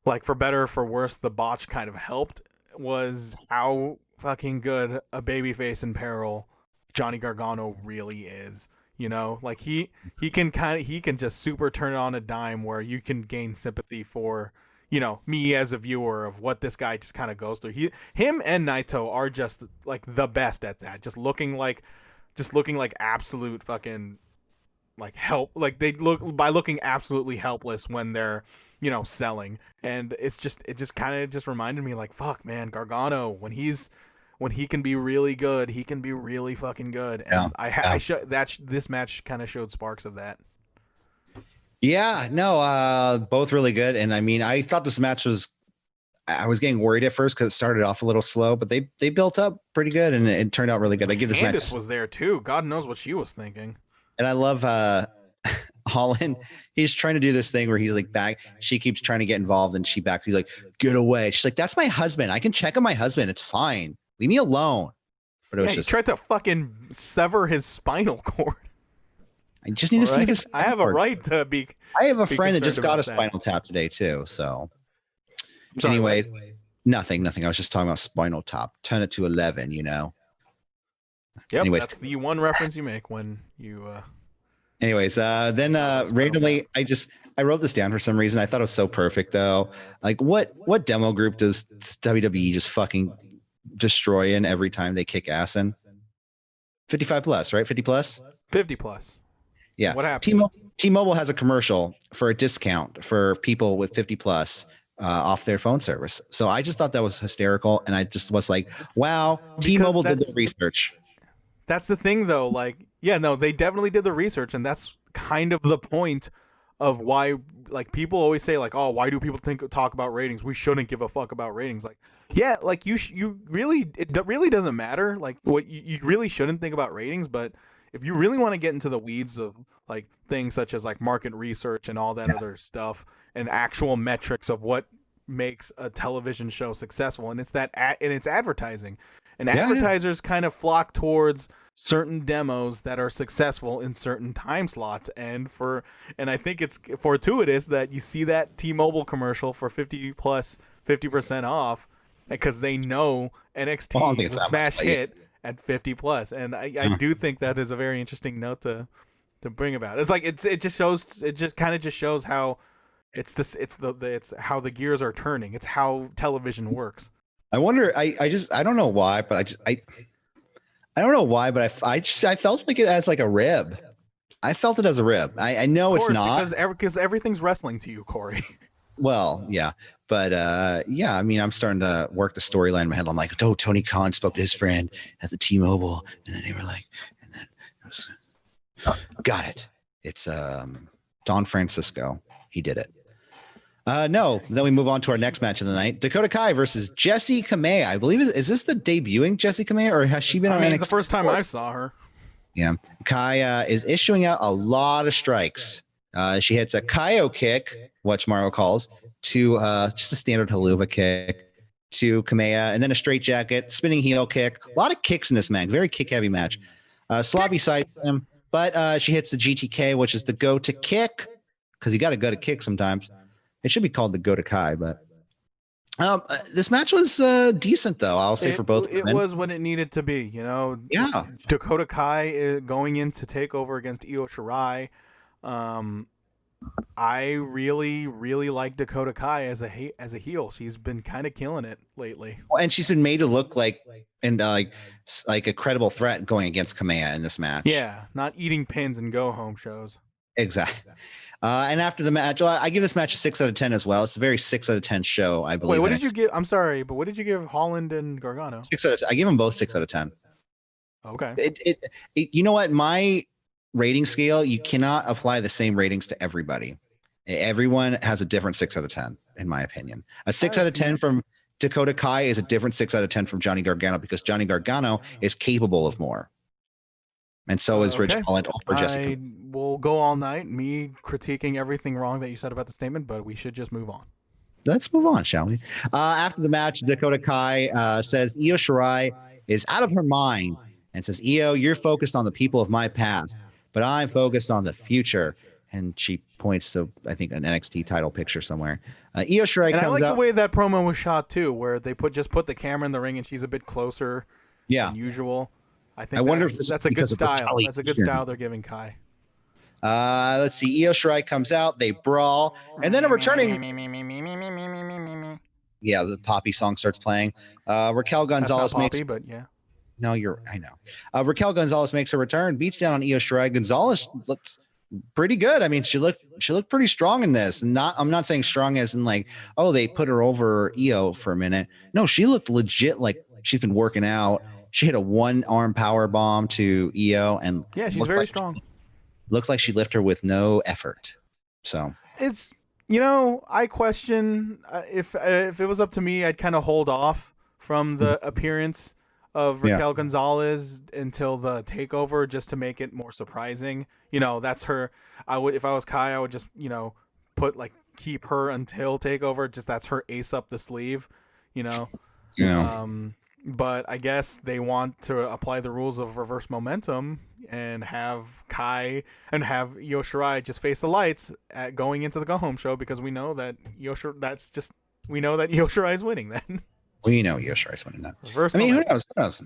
S2: like, for better or for worse, the botch kind of helped, was how fucking good a babyface in peril Johnny Gargano really is. You know, like he can just super turn it on a dime where you can gain sympathy for, you know, me as a viewer of what this guy just kind of goes through. Him and Naito are just like the best at that. Just looking like absolute fucking like help. Like they looking absolutely helpless when they're, you know, selling. And it just kind of just reminded me like, fuck man, Gargano, when he can be really good, he can be really fucking good. And this match kind of showed sparks of that.
S1: Yeah, no, both really good. And I mean, I thought this match I was getting worried at first because it started off a little slow, but they built up pretty good and it turned out really good. I give this match.
S2: Candice was there too. God knows what she was thinking.
S1: And I love Holland. He's trying to do this thing where he's like back. She keeps trying to get involved and she backs. He's like, "Get away." She's like, "That's my husband. I can check on my husband. It's fine. Leave me alone." But it was
S2: he tried to fucking sever his spinal cord.
S1: I just need to see this.
S2: I have a right to be.
S1: I have a friend that just got a spinal tap today too. So anyway, nothing. I was just talking about spinal tap. Turn it to 11. You know.
S2: Yep. Anyways, that's the one reference you make when you.
S1: Anyways, then randomly, I wrote this down for some reason. I thought it was so perfect though. Like what demo group does WWE just fucking destroy in every time they kick ass in? 55 plus, right? 50 plus?
S2: 50 plus.
S1: Yeah.
S2: What happened?
S1: T-Mobile has a commercial for a discount for people with 50 plus off their phone service. So I just thought that was hysterical. And I just was like, wow, T-Mobile did the research.
S2: That's the thing though. Like, yeah, no, they definitely did the research. And that's kind of the point of why, like, people always say like, oh, why do people talk about ratings? We shouldn't give a fuck about ratings. Like, yeah, like it really doesn't matter. Like what you really shouldn't think about ratings, but if you really want to get into the weeds of like things such as like market research and all that other stuff and actual metrics of what makes a television show successful, and it's advertising, and advertisers kind of flock towards certain demos that are successful in certain time slots, and I think it's fortuitous that you see that T-Mobile commercial for 50% off because they know NXT is a smash hit at 50 plus, and I do think that is a very interesting note to bring about. It's like it just kind of shows how it's how the gears are turning. It's how television works.
S1: I wonder. I don't know why, but I don't know why, but I felt like it as like a rib. I felt it as a rib. I know it's not
S2: because everything's wrestling to you, Corey.
S1: Well, yeah. But yeah, I mean, I'm starting to work the storyline in my head. I'm like, oh, Tony Khan spoke to his friend at the T-Mobile, and then they were like, and then it was, got it. It's Don Francisco. He did it. No, then we move on to our next match of the night: Dakota Kai versus Jessie Kamea. I believe is this the debuting Jessie Kamea, or has she been on NXT?
S2: The first time I saw her.
S1: Yeah, Kai is issuing out a lot of strikes. She hits a Kaio kick, which Mario calls, to just a standard haluva kick to Kamea, and then a straight jacket, spinning heel kick. A lot of kicks in this match. Very kick-heavy match. Sloppy side slam, but she hits the GTK, which is the go to kick, because you got to go to kick sometimes. It should be called the go to Kai, but this match was decent, though. I'll say for both.
S2: It was what it needed to be, you know.
S1: Yeah.
S2: Dakota Kai going in to take over against Io Shirai. I really, really like Dakota Kai as a heel. She's been kind of killing it lately.
S1: Well, and she's been made to look like a credible threat going against Kamea in this match.
S2: Yeah, not eating pins and go home shows.
S1: Exactly. And after the match, I give this match a 6 out of 10 as well. It's a very 6 out of 10 show, I believe.
S2: Wait, what did you give? I'm sorry, but what did you give Holland and Gargano?
S1: 6 out of 10. I give them both 6 out of 10.
S2: Okay.
S1: It you know what? My rating scale, you cannot apply the same ratings to everybody. Everyone has a different 6 out of 10, in my opinion. A 6 out of 10 from Dakota Kai is a different 6 out of 10 from Johnny Gargano, because Johnny Gargano is capable of more. And so is Rich Holland or Jessica.
S2: I will go all night, me critiquing everything wrong that you said about the statement, but we should just move on.
S1: Let's move on, shall we? After the match, Dakota Kai says Io Shirai is out of her mind and says, Io, you're focused on the people of my past, but I'm focused on the future. And she points to, I think, an NXT title picture somewhere. Io Shirai comes out.
S2: And I like the way that promo was shot, too, where they put the camera in the ring and she's a bit closer than usual. I think that's a good style. That's a good style they're giving Kai.
S1: Let's see. Io Shirai comes out. They brawl. And then a returning... Yeah, the Poppy song starts playing. Raquel Gonzalez
S2: That's not Poppy, but yeah.
S1: No, I know. Raquel Gonzalez makes a return, beats down on Io Shirai. Gonzalez looks pretty good. I mean, she looked pretty strong in this. I'm not saying strong as in like, oh, they put her over Io for a minute. No, she looked legit like she's been working out. She hit a one-arm power bomb to Io, and
S2: yeah, she's very strong.
S1: Looked like she lifted her with no effort. So
S2: it's, I question if it was up to me, I'd kind of hold off from the appearance of Raquel Gonzalez until the takeover, just to make it more surprising. That's her. If I was Kai, I would just keep her until takeover. Just that's her ace up the sleeve. But I guess they want to apply the rules of reverse momentum and have Kai and have Io Shirai just face the lights at going into the go home show, because we know that Io Shirai is winning then.
S1: We know Io Shirai is winning that.
S2: Reverse
S1: momentum. Who knows?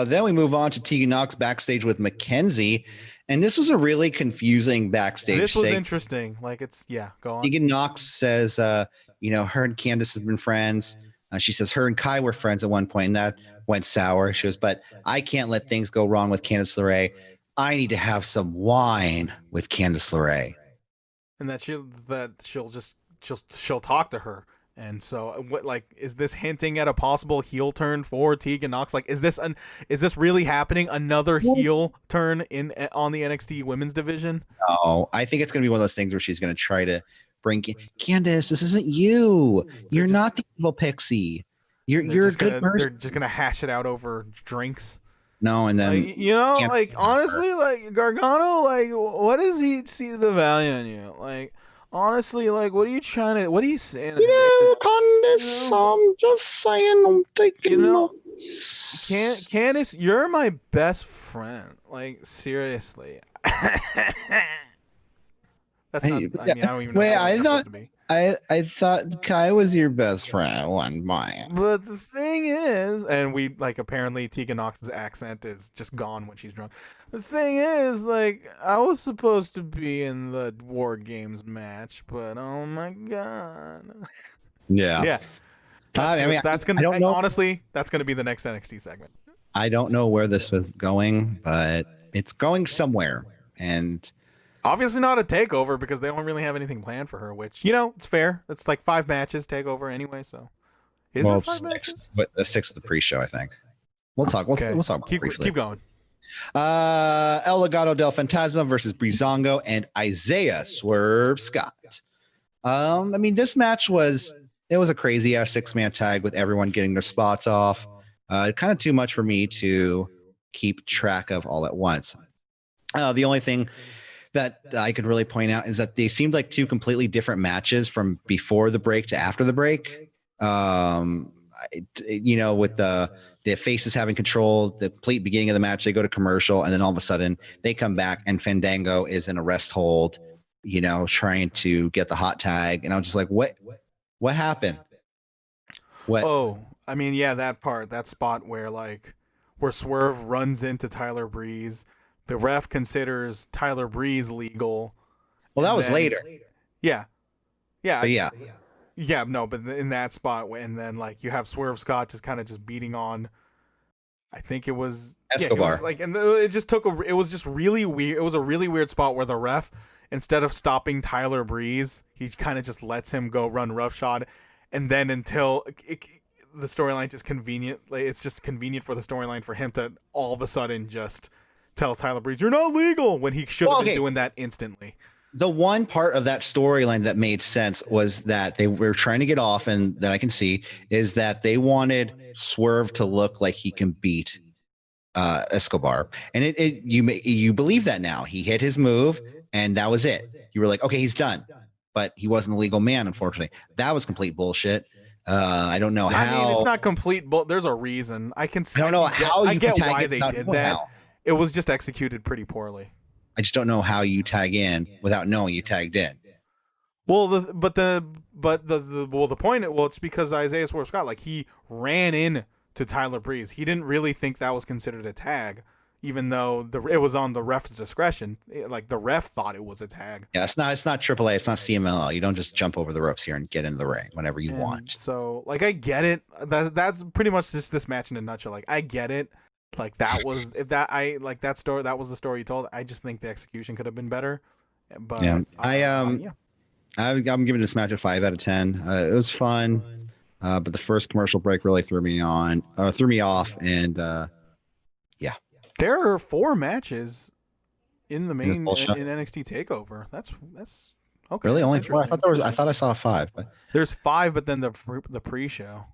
S1: Then we move on to Tegan Nox backstage with Mackenzie, and this was a really confusing backstage.
S2: This was interesting. Go on.
S1: Tegan Nox says, her and Candice have been friends. She says her and Kai were friends at one point, and that went sour. She goes, but I can't let things go wrong with Candice LeRae. I need to have some wine with Candice LeRae.
S2: And she'll talk to her. And so, is this hinting at a possible heel turn for Tegan Nox? Is this really happening? Another heel turn on the NXT women's division?
S1: No, I think it's going to be one of those things where she's going to try to bring Candice. This isn't you. You're not the evil pixie. You're a good person.
S2: They're just going to hash it out over drinks.
S1: No, and then
S2: honestly, Gargano, what does he see the value in you? Honestly, what are you saying?
S1: Candice, I'm just saying I'm taking notes.
S2: Candice, you're my best friend. Seriously. That's not. I don't even know.
S1: Wait, I thought Kai was your best friend at one point.
S2: But the thing is, and apparently Tegan Nox's accent is just gone when she's drunk. The thing is, I was supposed to be in the War Games match, but oh my god.
S1: Yeah.
S2: Yeah. That's gonna be the next NXT segment.
S1: I don't know where this was going, but it's going somewhere, and
S2: Obviously not a takeover because they don't really have anything planned for her, which, it's fair. It's like 5 matches takeover anyway, so. Is it 5 matches?
S1: But the 6 of the pre-show, I think. We'll talk. We'll talk about briefly.
S2: Keep going.
S1: El Legado del Fantasma versus Breezango and Isaiah Swerve Scott. I mean, this match was a crazy ass 6-man tag with everyone getting their spots off. Kind of too much for me to keep track of all at once. The only thing that I could really point out is that they seemed like 2 completely different matches from before the break to after the break. With the faces having control, the complete beginning of the match, they go to commercial, and then all of a sudden they come back and Fandango is in a rest hold, trying to get the hot tag. And I was just like, what happened? What?
S2: Oh, I mean, yeah, that spot where Swerve runs into Tyler Breeze. The ref considers Tyler Breeze legal.
S1: Well, that was later.
S2: Yeah. Yeah.
S1: But yeah.
S2: Yeah, no, but in that spot, and then you have Swerve Scott just kind of just beating on, I think it was
S1: Escobar.
S2: It was just really weird. It was a really weird spot where the ref, instead of stopping Tyler Breeze, he kind of just lets him go run roughshod, and then until the storyline just convenient, it's just convenient for the storyline for him to all of a sudden just tell Tyler Breeze, "You're not legal," when he should have been doing that instantly.
S1: The one part of that storyline that made sense was that they were trying to get off, and that I can see is that they wanted Swerve to look like he can beat Escobar, and you believe that now. He hit his move, and that was it. You were like, okay, he's done, but he wasn't a legal man. Unfortunately, that was complete bullshit. I don't know how.
S2: I mean, it's not complete, but there's a reason. I don't
S1: know how
S2: I get why they did that. It was just executed pretty poorly.
S1: I just don't know how you tag in without knowing you tagged in.
S2: Well, the point. Well, it's because Isaiah Swerve Scott, he ran in to Tyler Breeze. He didn't really think that was considered a tag, even though it was on the ref's discretion. The ref thought it was a tag.
S1: Yeah, it's not AAA. It's not CMLL. You don't just jump over the ropes here and get into the ring whenever you want.
S2: So, I get it. That's pretty much just this match in a nutshell. I get it. That was that story. That was the story you told. I just think the execution could have been better. But
S1: yeah, I'm giving this match a 5 out of 10. It was fun, but the first commercial break really threw me off, and yeah.
S2: There are 4 matches in the main in NXT Takeover. That's okay.
S1: Really, only 4? I thought I saw 5, but
S2: there's 5, but then the pre-show.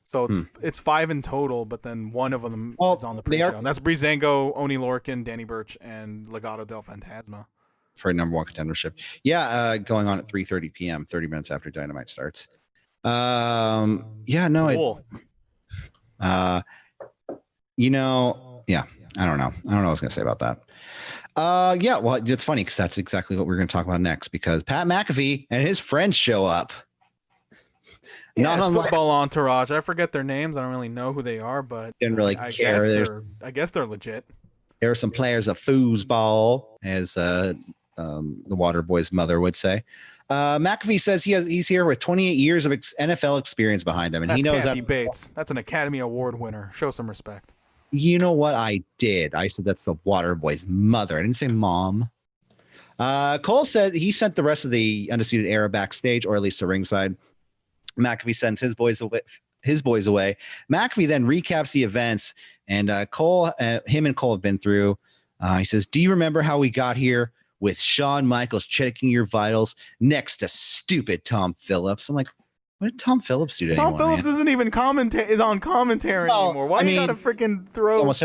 S2: So it's 5 in total, but then one of them is on the pre-show. And that's Breezango, Oni Lorcan, Danny Burch, and Legado del Fantasma.
S1: For a number 1 contendership. Yeah, going on at 3:30 p.m., 30 minutes after Dynamite starts. Yeah, no.
S2: Cool.
S1: I don't know. I don't know what I was going to say about that. Yeah, well, it's funny because that's exactly what we're going to talk about next, because Pat McAfee and his friends show up.
S2: Yeah, not football entourage. I forget their names. I don't really know who they are, but
S1: didn't really care.
S2: I guess they're legit.
S1: There are some players of foosball, as the Waterboy's mother would say. McAfee says he's here with 28 years of NFL experience behind him, and he knows
S2: Kathy Bates. That's an Academy Award winner. Show some respect.
S1: You know what I did? I said that's the Waterboy's mother. I didn't say mom. Cole said he sent the rest of the Undisputed Era backstage, or at least to ringside. McAfee sends his boys away. McAfee then recaps the events, and him and Cole have been through. He says, "Do you remember how we got here with Shawn Michaels checking your vitals next to stupid Tom Phillips?" I'm like, what did Tom Phillips do to anyone?
S2: Tom Phillips isn't even on commentary anymore. Why do you gotta freaking throw?
S1: He almost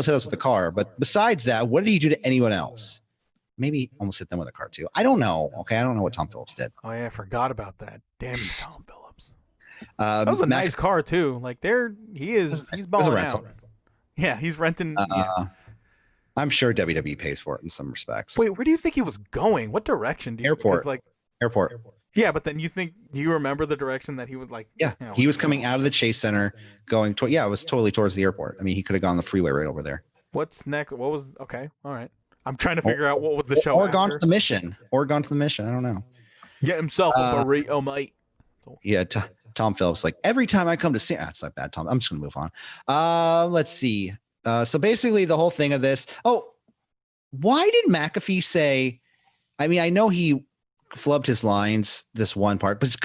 S1: hit us with a car. But besides that, what did he do to anyone else? Maybe almost hit them with a car too. I don't know. Okay, I don't know what Tom Phillips did.
S2: Oh yeah, I forgot about that. Damn you, Tom Phillips. That was a nice car too. He's balling out. Yeah, he's renting.
S1: I'm sure WWE pays for it in some respects.
S2: Wait, where do you think he was going? What direction?
S1: Airport.
S2: Yeah, but then do you remember the direction that he was like?
S1: Yeah, he was coming out of the Chase Center, going toward. Yeah, it was totally towards the airport. I mean, he could have gone the freeway right over there.
S2: What's next? What was okay? All right, I'm trying to figure out what was the show.
S1: Or gone to the mission. I don't know.
S2: Get himself a burrito, mate.
S1: Yeah, Tom Phillips. Every time I come to see, it's not bad, Tom. I'm just gonna move on. Let's see. So basically, the whole thing of this. Oh, why did McAfee say? I mean, I know he flubbed his lines this one part, but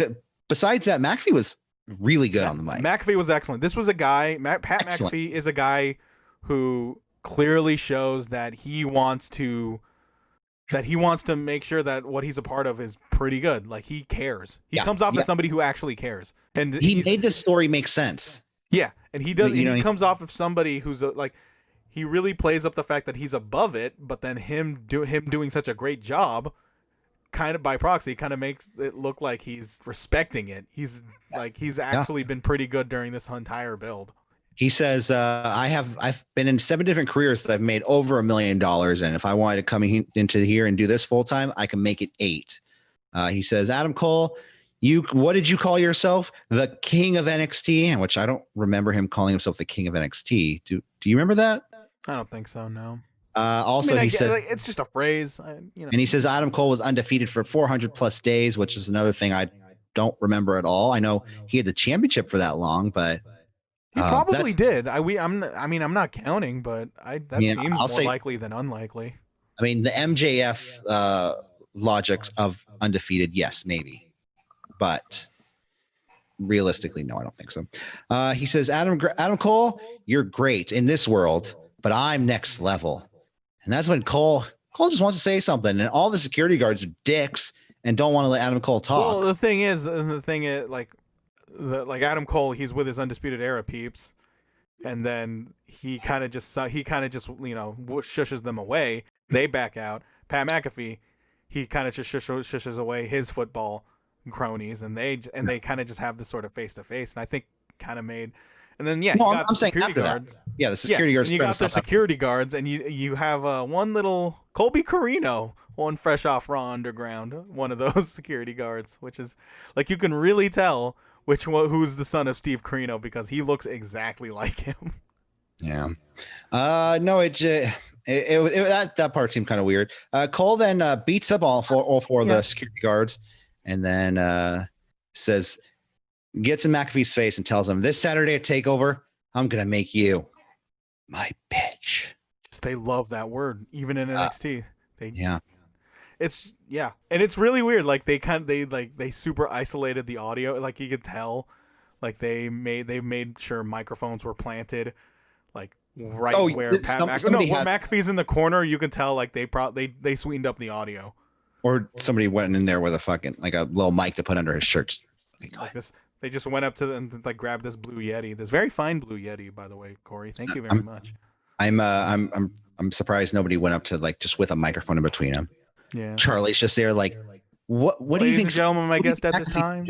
S1: besides that, McAfee was really good on the mic.
S2: McAfee was excellent. This was a guy. Pat McAfee is a guy who clearly shows that he wants to make sure that what he's a part of is pretty good. Like, he cares. He comes off as somebody who actually cares, and
S1: he made this story make sense.
S2: Yeah, and he does. He comes off of somebody who's like, he really plays up the fact that he's above it, but then him doing such a great job, kind of by proxy, kind of makes it look like he's respecting it. He's actually been pretty good during this entire build.
S1: He says, I've been in 7 different careers that I've made over $1 million. And if I wanted to come into here and do this full time, I can make it 8. He says, Adam Cole, what did you call yourself? The king of NXT? And which I don't remember him calling himself the king of NXT. Do you remember that?
S2: I don't think so. No.
S1: Also, he said,
S2: like, it's just a phrase, and
S1: he says Adam Cole was undefeated for 400 plus days, which is another thing I don't remember at all. I know he had the championship for that long, but
S2: he probably did. I'm not counting, but that seems more likely than unlikely.
S1: I mean, the MJF logics of undefeated, yes, maybe, but realistically, no, I don't think so. He says, Adam Cole, you're great in this world, but I'm next level. And that's when Cole just wants to say something, and all the security guards are dicks and don't want to let Adam Cole talk.
S2: Well, the thing is, like Adam Cole, he's with his Undisputed Era peeps, and then he kind of just shushes them away. They back out. Pat McAfee, he kind of just shushes away his football cronies, and they kind of just have this sort of face to face, and I think kind of made. And then you got the security guards.
S1: Yeah, the security guards.
S2: And you got the security guards, and you have one little Colby Carino, one fresh off Raw Underground, one of those security guards, which is like, you can really tell who's the son of Steve Carino because he looks exactly like him.
S1: Yeah. No, that part seemed kind of weird. Cole then beats up all four of the security guards, and then says, gets in McAfee's face and tells him, this Saturday at TakeOver, I'm going to make you my bitch.
S2: They love that word, even in NXT.
S1: It's
S2: and it's really weird. Like, they super isolated the audio. Like, you could tell, like, they made sure microphones were planted, like where McAfee's in the corner. You can tell, like, they sweetened up the audio.
S1: Or somebody went in there with a fucking, like, a little mic to put under his shirt.
S2: Like this, they just went up to them and like grabbed this blue Yeti. This very fine blue Yeti, by the way, Corey. Thank you very much.
S1: I'm surprised nobody went up to, like, just with a microphone in between them.
S2: Yeah.
S1: Charlie's just there, like, what do you think,
S2: gentlemen? My guest at this time.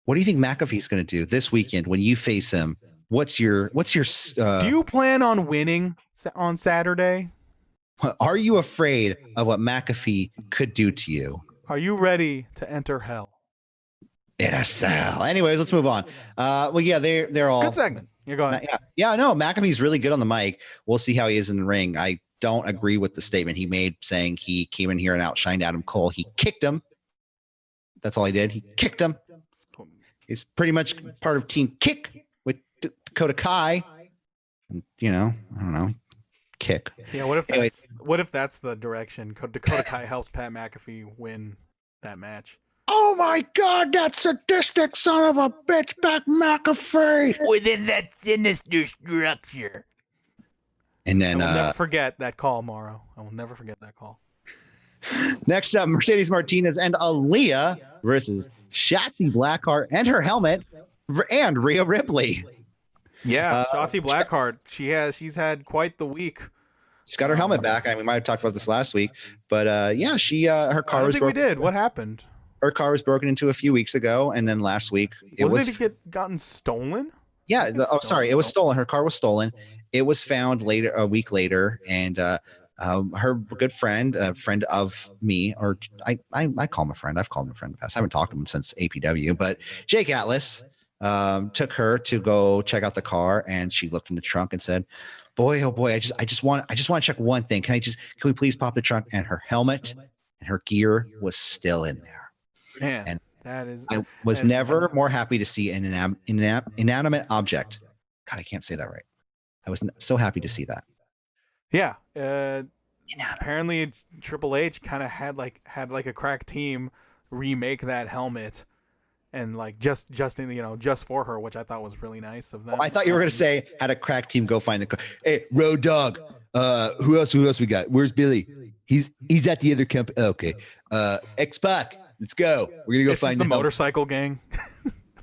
S1: What do you think McAfee's going to do this weekend when you face him? What's your?
S2: Do you plan on winning on Saturday?
S1: Are you afraid of what McAfee could do to you?
S2: Are you ready to enter hell?
S1: In a cell. Anyways, let's move on. They're all
S2: good segment. You're going.
S1: Yeah, no, McAfee's really good on the mic. We'll see how he is in the ring. I don't agree with the statement he made saying he came in here and outshined Adam Cole. He kicked him. That's all he did. He kicked him. He's pretty much part of Team Kick with Dakota Kai. And, I don't know. Kick.
S2: Yeah, what if that's the direction? Dakota Kai helps Pat McAfee win that match.
S1: Oh my God, that sadistic son of a bitch, Pat McAfee!
S2: Within that sinister structure.
S1: And then
S2: I will never forget that call, Morrow. I will never forget that call.
S1: Next up, Mercedes Martinez and Aaliyah versus Shotzi Blackheart and her helmet and Rhea Ripley.
S2: Yeah, Shotzi Blackheart. She's had quite the week.
S1: She's got her helmet back. We might have talked about this last week, but her car was broken.
S2: We did. What happened?
S1: Her car was broken into a few weeks ago, and then last week
S2: it gotten stolen?
S1: Yeah. It was stolen. Her car was stolen. It was found a week later, and her good friend, a friend of me, or I call him a friend. I've called him a friend in the past. I haven't talked to him since APW, but Jake Atlas took her to go check out the car, and she looked in the trunk and said, "Boy, oh boy, I just want to check one thing. Can we please pop the trunk?" And her helmet and her gear was still in there.
S2: Man,
S1: and
S2: I
S1: was never more happy to see an inanimate object. God, I can't say that right. I was so happy to see that.
S2: Yeah, apparently Triple H kind of had like a crack team remake that helmet. And like just for her, which I thought was really nice of them.
S1: I thought you were gonna say had a crack team go find the. Hey, Road Dog. Who else we got? Where's Billy? He's at the other company. Okay. X-Pac. Let's go. We're gonna go find
S2: the motorcycle gang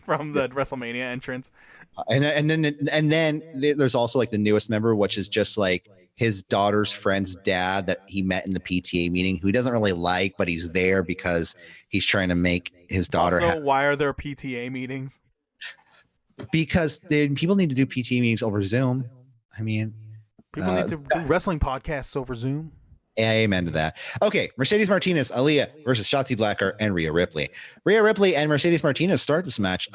S2: from the WrestleMania entrance.
S1: And then there's also like the newest member, which is just like his daughter's friend's dad that he met in the PTA meeting, who he doesn't really like, but he's there because he's trying to make his daughter.
S2: Also, why are there PTA meetings?
S1: Because people need to do PTA meetings over Zoom. I mean,
S2: people need to do wrestling podcasts over Zoom.
S1: Amen to that. Okay, Mercedes Martinez, Aaliyah versus Shotzi Blackheart and Rhea Ripley. Rhea Ripley and Mercedes Martinez start this match.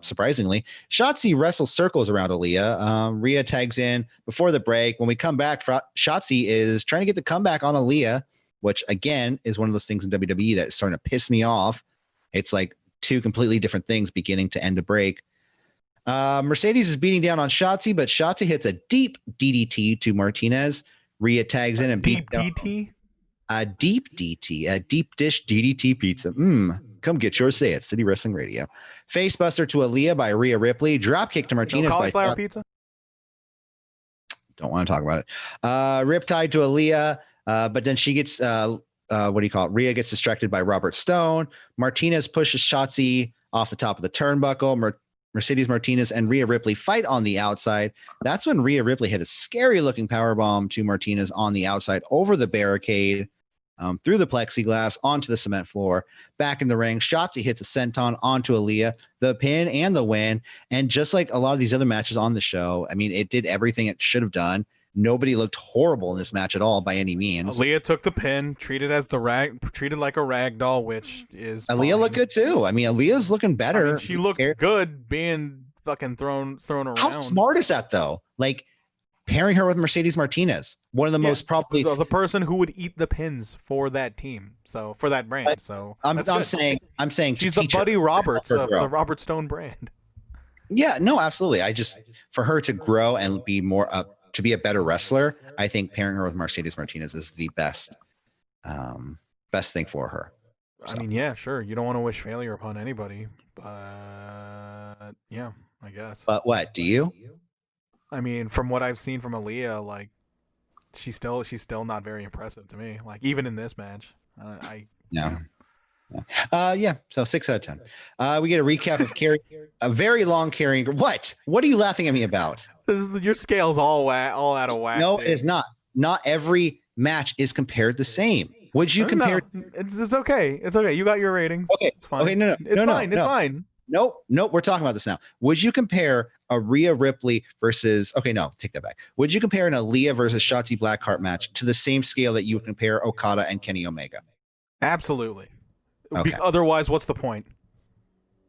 S1: Surprisingly, Shotzi wrestles circles around Aaliyah. Rhea tags in before the break. When we come back, Shotzi is trying to get the comeback on Aaliyah, which again is one of those things in WWE that is starting to piss me off. It's like two completely different things beginning to end a break. Mercedes is beating down on Shotzi, but Shotzi hits a deep DDT to Martinez. Rhea tags in and
S2: deep DT?
S1: A deep DT, a deep dish DDT pizza. Come get yours today at City Wrestling Radio. Facebuster to Aaliyah by Rhea Ripley. Dropkick to Martinez by
S2: cauliflower pizza.
S1: Don't want to talk about it. Riptide to Aaliyah, but then she gets Rhea gets distracted by Robert Stone. Martinez pushes Shotzi off the top of the turnbuckle. Mercedes Martinez and Rhea Ripley fight on the outside. That's when Rhea Ripley hit a scary looking powerbomb to Martinez on the outside over the barricade, through the plexiglass onto the cement floor. Back in the ring, Shotzi hits a senton onto Aaliyah, the pin and the win. And just like a lot of these other matches on the show, I mean, it did everything it should have done. Nobody looked horrible in this match at all by any means.
S2: Aaliyah took the pin, treated like a rag doll, which is
S1: Aaliyah
S2: fine.
S1: Looked good too. I mean, Aaliyah's looking better.
S2: I mean, she looked good being fucking thrown around.
S1: How smart is that though? Like pairing her with Mercedes Martinez, one of the most probably
S2: the person who would eat the pins for that team. So for that brand. So
S1: I'm saying
S2: she's the Buddy Roberts of the Robert Stone brand.
S1: Yeah, no, absolutely. For her to grow and be more to be a better wrestler, I think pairing her with Mercedes Martinez is the best thing for her.
S2: So. I mean, yeah, sure. You don't want to wish failure upon anybody, but yeah, I guess.
S1: But what do you?
S2: I mean, from what I've seen from Aaliyah, like she's still not very impressive to me. Like even in this match,
S1: Yeah. So 6 out of 10. We get a recap of a very long carrying. What are you laughing at me about?
S2: Your scale's all out of whack.
S1: No,
S2: dude.
S1: it is not. Not every match is compared the same. Would you compare?
S2: No. It's okay. It's okay. You got your ratings.
S1: Okay.
S2: It's fine.
S1: Okay. No.
S2: It's fine. It's fine.
S1: Nope. We're talking about this now. Would you compare a Rhea Ripley versus? Okay, no, take that back. Would you compare an Aaliyah versus Shotzi Blackheart match to the same scale that you would compare Okada and Kenny Omega?
S2: Absolutely.
S1: Okay.
S2: Otherwise, what's the point?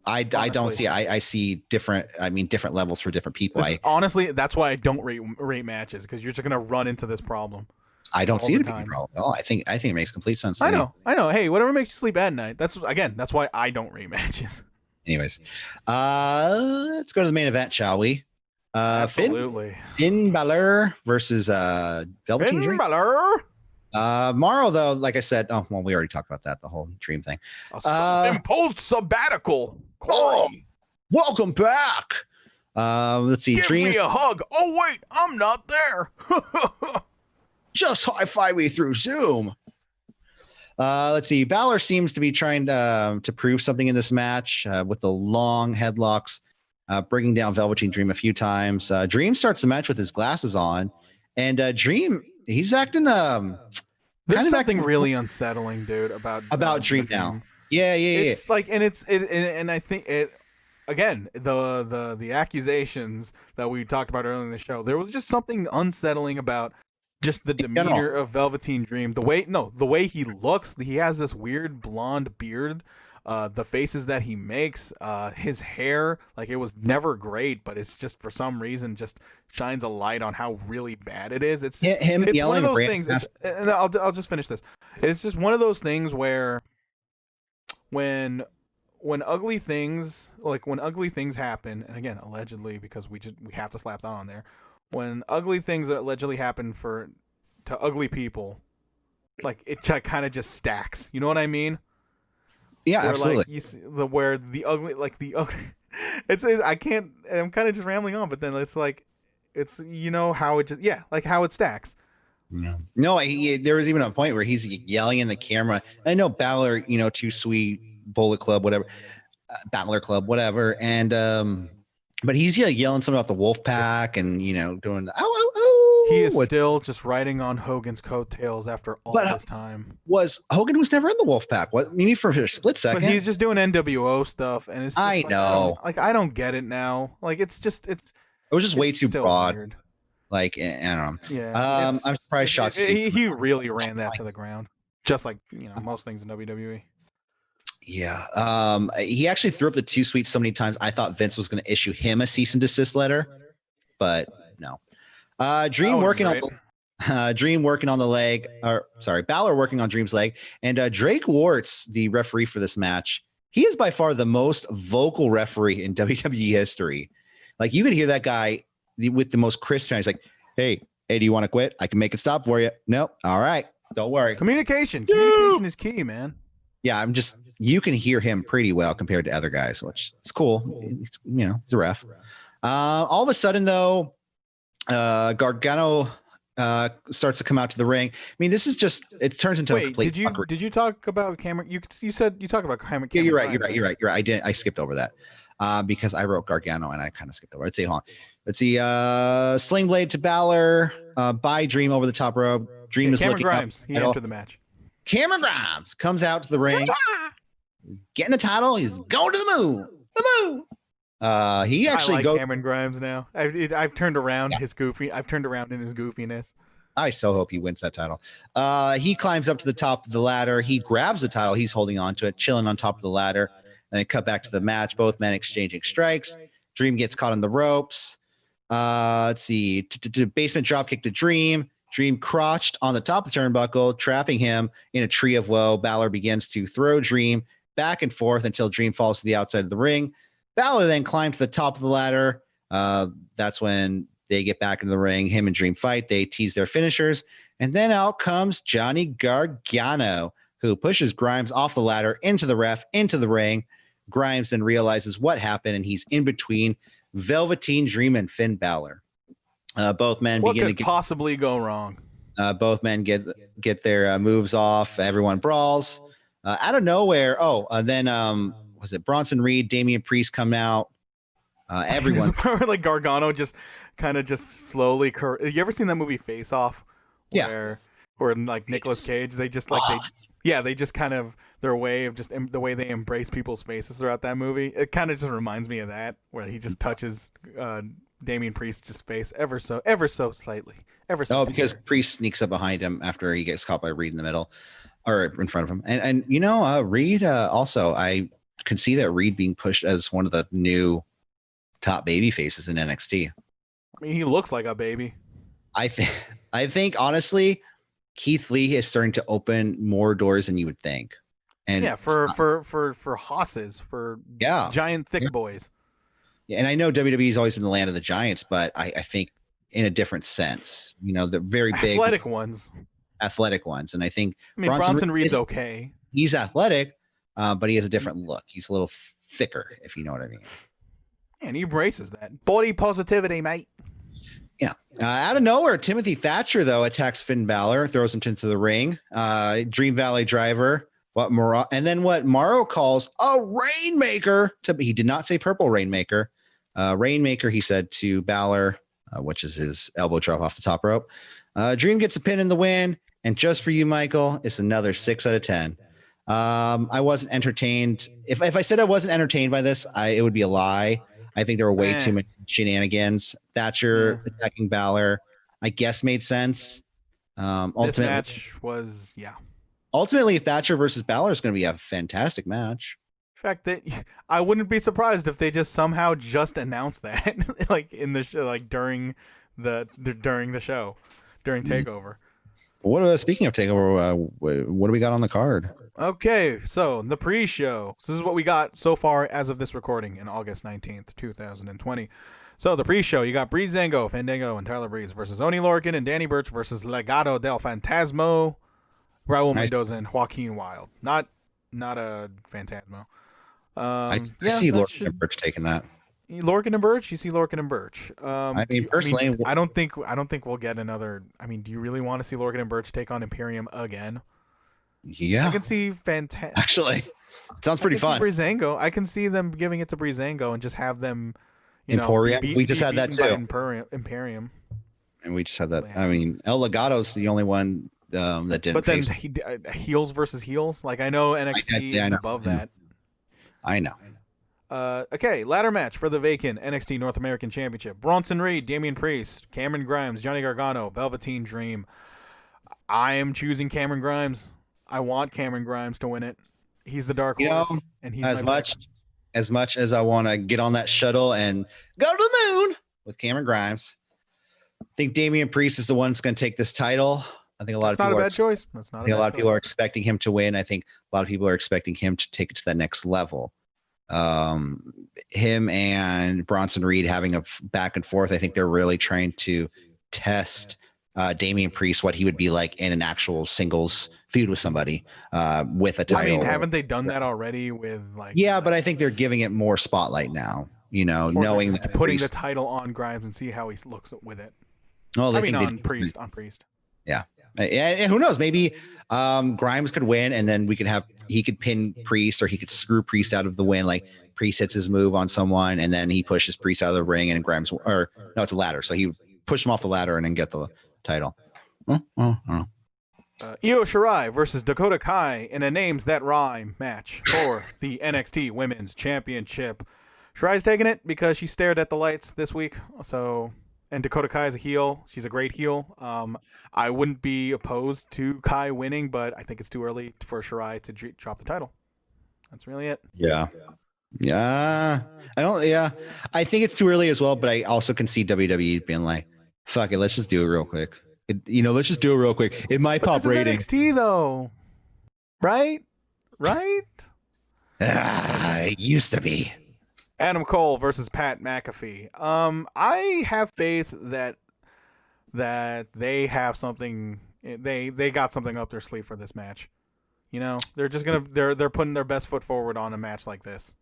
S1: I don't see. I see different. I mean, different levels for different people.
S2: Honestly, that's why I don't rate matches, because you're just gonna run into this problem.
S1: I don't see it to be a problem at all. I think it makes complete sense to me.
S2: I know. Hey, whatever makes you sleep at night. That's why I don't rate matches.
S1: Anyways, let's go to the main event, shall we?
S2: Absolutely.
S1: Finn Balor versus Velveteen Dream.
S2: Finn Balor.
S1: Morrow, though, like I said, we already talked about that, the whole Dream thing.
S2: Imposed sabbatical.
S1: Corey. Welcome back. Let's see.
S2: Give me a hug. Oh wait, I'm not there.
S1: Just high-five me through Zoom. Let's see. Balor seems to be trying to prove something in this match with the long headlocks, bringing down Velveteen Dream a few times. Dream starts the match with his glasses on, and Dream, he's acting.
S2: There's something really unsettling, dude, about
S1: Dream now. Yeah.
S2: It's like, and I think it. Again, the accusations that we talked about earlier in the show, there was just something unsettling about just the demeanor of Velveteen Dream. The way he looks, he has this weird blonde beard. The faces that he makes, his hair, like it was never great, but it's just for some reason just shines a light on how really bad it is. It's
S1: him
S2: it's
S1: yelling.
S2: One of those things. And I'll just finish this. It's just one of those things where when ugly things happen, and again allegedly, because we have to slap that on there. When ugly things allegedly happen to ugly people, like it kind of just stacks. You know what I mean?
S1: Yeah,
S2: where,
S1: absolutely.
S2: Like, you see where the ugly, it's I can't. I'm kind of just rambling on, but then it's like, it's how it just like how it stacks.
S1: Yeah. No, there was even a point where he's yelling in the camera. I know Balor, Too Sweet, Bullet Club, whatever, Battler Club, whatever, and but he's yelling something about the Wolf Pack and doing the,
S2: He is still just riding on Hogan's coattails after all this time.
S1: Hogan was never in the Wolf Pack? What, maybe for a split second?
S2: But he's just doing NWO stuff, and it's just
S1: I know.
S2: I don't get it now. Like it
S1: was just way too broad.
S2: Weird.
S1: Like I don't know.
S2: Yeah,
S1: I'm surprised shots.
S2: He really ran that to the ground, just like most things in WWE.
S1: Yeah. He actually threw up the Too Sweet so many times. I thought Vince was going to issue him a cease and desist letter, but no. Dream working on the leg, or sorry, Balor working on Dream's leg, and Drake Warts, the referee for this match. He is by far the most vocal referee in WWE history. Like you could hear that guy with the most crisp tone. He's like, "Hey, do you want to quit? I can make it stop for you." Nope. All right, don't worry.
S2: Communication is key, man.
S1: Yeah, you can hear him pretty well compared to other guys, which is cool. He's a ref. All of a sudden, though, Gargano starts to come out to the ring. I mean, this is just, it turns into a complete
S2: did you talk about Cameron? You said you talk about Cameron.
S1: Yeah, you're right. I skipped over that because I wrote Gargano and I kind of skipped over. Let's see, Sling Blade to Balor by Dream over the top rope. Dream is looking
S2: Grimes. He entered the match.
S1: Cameron Grimes comes out to the ring, getting a title. He's going to the moon. He actually goes.
S2: Cameron Grimes now. I've turned around his goofy. I've turned around in his goofiness.
S1: I so hope he wins that title. He climbs up to the top of the ladder. He grabs the title. He's holding on to it, chilling on top of the ladder. And then cut back to the match. Both men exchanging strikes. Dream gets caught on the ropes. Let's see. Basement dropkick to Dream. Dream crotched on the top of the turnbuckle, trapping him in a tree of woe. Balor begins to throw Dream back and forth until Dream falls to the outside of the ring. Balor then climbs to the top of the ladder. That's when they get back into the ring. Him and Dream fight. They tease their finishers. And then out comes Johnny Gargano, who pushes Grimes off the ladder into the ref, into the ring. Grimes then realizes what happened, and he's in between Velveteen Dream and Finn Balor. Both men
S2: begin to possibly go wrong.
S1: Both men get their moves off. Everyone brawls out of nowhere. Then was it Bronson Reed, Damian Priest come out? Everyone
S2: like Gargano just slowly. You ever seen that movie Face Off? Where like Nicolas Cage, they just like they just kind of their way of just the way they embrace people's faces throughout that movie. It kind of just reminds me of that, where he just touches Damian Priest's face ever so slightly,
S1: because Priest sneaks up behind him after he gets caught by Reed in the middle or in front of him, and Reed also I can see that Reed being pushed as one of the new top baby faces in NXT.
S2: I mean, he looks like a baby.
S1: I think honestly, Keith Lee is starting to open more doors than you would think. And
S2: for hosses, for giant thick boys.
S1: Yeah, and I know WWE's always been the land of the giants, but I think in a different sense. The very big
S2: athletic ones.
S1: And I think
S2: Bronson Reed's okay.
S1: He's athletic, but he has a different look. He's a little thicker, if you know what I mean.
S2: And he embraces that body positivity, mate.
S1: Yeah. Out of nowhere, Timothy Thatcher, though, attacks Finn Balor, throws him into the ring. Dream Valley Driver. And then what Morrow calls a Rainmaker. He did not say purple Rainmaker. Rainmaker, he said to Balor, which is his elbow drop off the top rope. Dream gets a pin in the win. And just for you, Michael, it's another 6 out of 10. I wasn't entertained. If I said I wasn't entertained by this, it would be a lie. I think there were way too many shenanigans. Thatcher attacking Balor, I guess, made sense.
S2: This match was,
S1: Ultimately, Thatcher versus Balor is going to be a fantastic match.
S2: In fact, I wouldn't be surprised if they just somehow just announced that, like in the show, like during the show, during Takeover.
S1: Speaking of Takeover, what do we got on the card?
S2: Okay, so the pre-show. So this is what we got so far as of this recording in August 19th, 2020. So the pre-show, you got Breezango, Fandango, and Tyler Breeze versus Oni Lorcan and Danny Burch versus Legado del Fantasma Raul Mendoza and Joaquin Wilde. Not a Phantasmo.
S1: I see Lorcan and Birch taking that.
S2: Lorcan and Birch. You see Lorcan and Birch.
S1: Personally,
S2: I don't think we'll get another. I mean, do you really want to see Lorcan and Birch take on Imperium again?
S1: Yeah,
S2: I can see Phantasmo.
S1: Actually, sounds pretty fun.
S2: Breezango. I can see them giving it to Breezango and just have them.
S1: Emporium. We just had that too.
S2: Imperium.
S1: And we just had that. I mean, El Legato's the only one that didn't.
S2: But then heels versus heels. Like I know NXT is above that.
S1: I know.
S2: Okay, ladder match for the vacant NXT North American Championship. Bronson Reed, Damian Priest, Cameron Grimes, Johnny Gargano, Velveteen Dream. I am choosing Cameron Grimes. I want Cameron Grimes to win it. He's the dark horse, and he's
S1: as much as I want to get on that shuttle and go to the moon with Cameron Grimes. I think Damian Priest is the one that's going to take this title. I think a lot of people.
S2: That's not a bad choice. That's not.
S1: A lot of people are expecting him to win. I think a lot of people are expecting him to take it to that next level. Him and Bronson Reed having a back and forth. I think they're really trying to test Damian Priest, what he would be like in an actual singles feud with somebody with a title.
S2: I mean, haven't they done that already with like?
S1: Yeah, but I think they're giving it more spotlight now. Knowing that
S2: putting the title on Grimes and see how he looks with it.
S1: Well,
S2: on Priest.
S1: Yeah. And who knows? Maybe Grimes could win, and then he could pin Priest, or he could screw Priest out of the win. Like Priest hits his move on someone, and then he pushes Priest out of the ring, and Grimes, or no, it's a ladder. So he push him off the ladder and then get the title.
S2: Io Shirai versus Dakota Kai in a names that rhyme match for the NXT Women's Championship. Shirai's taking it because she stared at the lights this week. And Dakota Kai is a heel. She's a great heel. I wouldn't be opposed to Kai winning, but I think it's too early for Shirai to drop the title. That's really it.
S1: Yeah. I think it's too early as well, but I also can see WWE being like, fuck it, let's just do it real quick. Let's just do it real quick. It might pop ratings.
S2: NXT though. Right?
S1: It used to be.
S2: Adam Cole versus Pat McAfee. I have faith that they have something. They got something up their sleeve for this match. They're just they're putting their best foot forward on a match like this.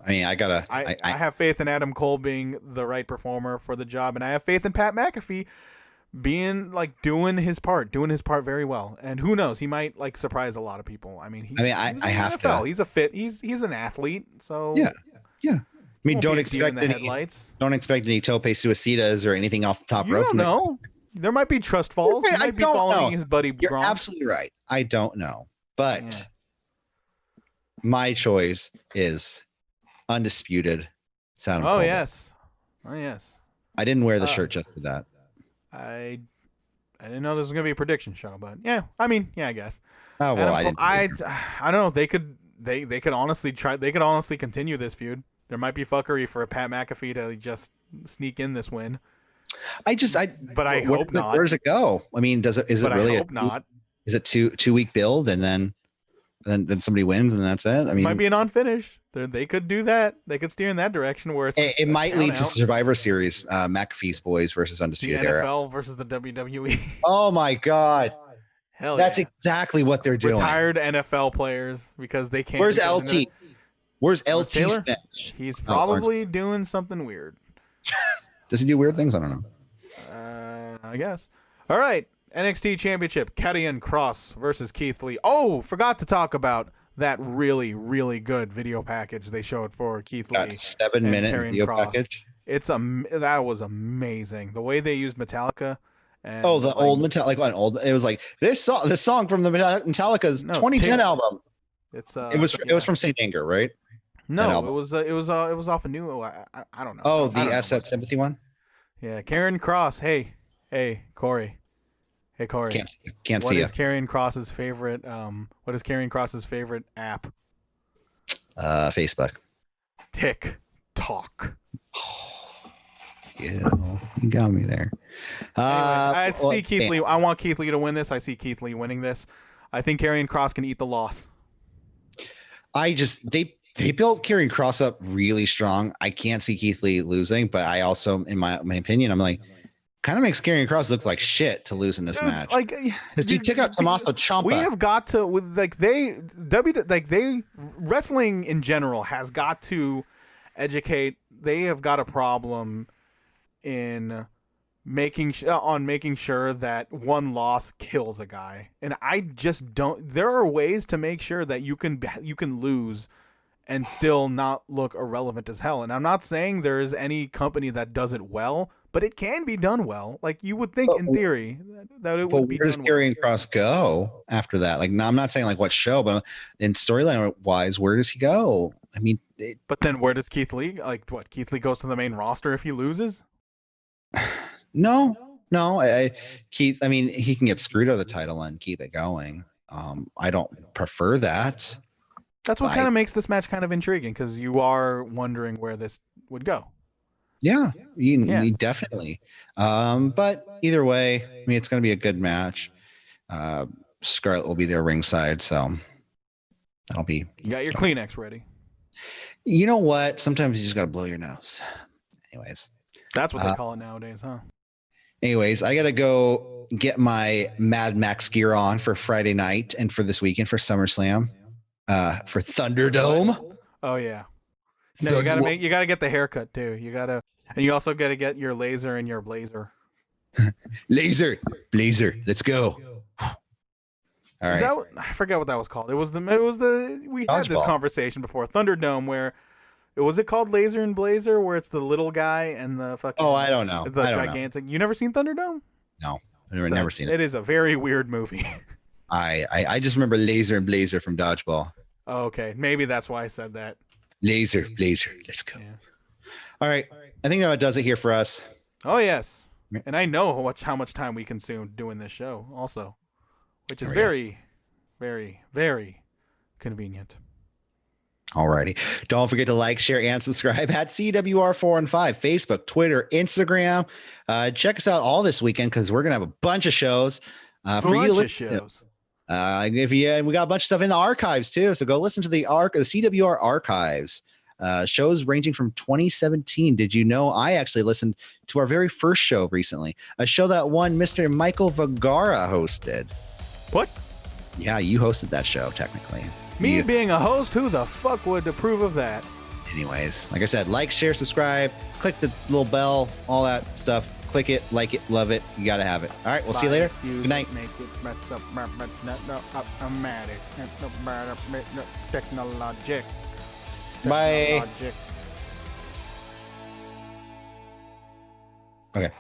S1: I mean,
S2: I have faith in Adam Cole being the right performer for the job, and I have faith in Pat McAfee being doing his part very well. And who knows, he might surprise a lot of people. I mean, he's an athlete, so
S1: yeah. I mean, don't expect any tope suicidas or anything off the top rope.
S2: You don't know. There might be trust falls. He might be following his buddy
S1: You're
S2: Gronk.
S1: absolutely right. I don't know. But my choice is undisputed.
S2: Oh, yes.
S1: I didn't wear the shirt just for that.
S2: I didn't know this was going to be a prediction show, but yeah. I mean, yeah, I guess.
S1: Oh, well, I
S2: don't know. They could honestly try. They could honestly continue this feud. There might be fuckery for Pat McAfee to just sneak in this win.
S1: I hope not. Where does it go? I mean, is it really? I hope
S2: not.
S1: Is it 2 week build and then somebody wins and that's it? I mean,
S2: it might be a non-finish. They could do that. They could steer in that direction where
S1: it might lead to Survivor Series. McAfee's boys versus Undisputed Era.
S2: The NFL versus the WWE.
S1: Oh my God.
S2: Hell,
S1: that's exactly what they're doing.
S2: Retired NFL players because they can't.
S1: Where's LT? Where's LT?
S2: He's probably doing something weird.
S1: Does he do weird things? I don't know.
S2: I guess. All right. NXT Championship. Karrion Kross versus Keith Lee. Oh, forgot to talk about that really, really good video package they showed for Keith Lee.
S1: That 7-minute video package.
S2: That was amazing. The way they used Metallica. And
S1: the old Metallica. It was like this song from the Metallica's 2010 album. It was from Saint Anger, right?
S2: No, it was off a new. I don't know.
S1: Oh, the SF Sympathy one.
S2: Yeah, Karrion Kross. Hey, Corey. Hey, Corey.
S1: Can't see you.
S2: What is Karrion Kross's favorite? What is Karrion Kross's favorite app?
S1: Facebook.
S2: TikTok.
S1: Yeah, you got me there.
S2: I see Keith Lee. I want Keith Lee to win this. I see Keith Lee winning this. I think Karrion Kross can eat the loss.
S1: They built Karrion Kross up really strong. I can't see Keith Lee losing, but I also, in my opinion, I'm like, kind of makes Karrion Kross look like shit to lose in this match.
S2: Like,
S1: he took out Tommaso Ciampa.
S2: We have got to with wrestling in general has got to educate. They have got a problem in making sure that one loss kills a guy, and I just don't. There are ways to make sure that you can lose and still not look irrelevant as hell. And I'm not saying there is any company that does it well, but it can be done well. Like you would think in theory that it would be done well.
S1: Where does Karrion Kross go after that? Like, no, I'm not saying like what show, but in storyline wise, where does he go? I mean,
S2: but then where does Keith Lee? Like, what? Keith Lee goes to the main roster if he loses?
S1: No. Keith. I mean, he can get screwed out of the title and keep it going. I don't prefer that.
S2: That's what kind of makes this match kind of intriguing, because you are wondering where this would go.
S1: Yeah, definitely. But either way, I mean, it's going to be a good match. Scarlett will be there ringside, so that'll be.
S2: You got your Kleenex ready.
S1: You know what? Sometimes you just got to blow your nose. Anyways,
S2: that's what they call it nowadays, huh?
S1: Anyways, I got to go get my Mad Max gear on for Friday night and for this weekend for SummerSlam. For Thunderdome.
S2: Oh yeah. No, you gotta get the haircut too. And you also gotta get your laser and your blazer.
S1: Blazer, let's go. All right.
S2: I forget what that was called. We had this conversation before. Thunderdome, where was it called Laser and Blazer, where it's the little guy and the fucking.
S1: Oh, I don't know.
S2: The gigantic. You never seen Thunderdome?
S1: No, I've never seen it.
S2: It is a very weird movie.
S1: I just remember Laser and Blazer from Dodgeball.
S2: Oh, okay, maybe that's why I said that.
S1: Laser, let's go. Yeah. All right, I think that does it here for us.
S2: Oh yes, and I know how much time we consumed doing this show, also, which is very, very, very convenient.
S1: Alrighty. Don't forget to like, share, and subscribe at CWR415, Facebook, Twitter, Instagram. Check us out all this weekend because we're gonna have a bunch of shows.
S2: Shows.
S1: We got a bunch of stuff in the archives too, so go listen to the CWR archives. Shows ranging from 2017. Did you know I actually listened to our very first show recently? A show that one Mr. Michael Vergara hosted.
S2: What?
S1: Yeah, you hosted that show technically.
S2: Me being a host, who the fuck would approve of that?
S1: Anyways, like I said, like, share, subscribe, click the little bell, all that stuff. Click it, like it, love it. You got to have it. All right, we'll see you later. Good night. Bye. Okay.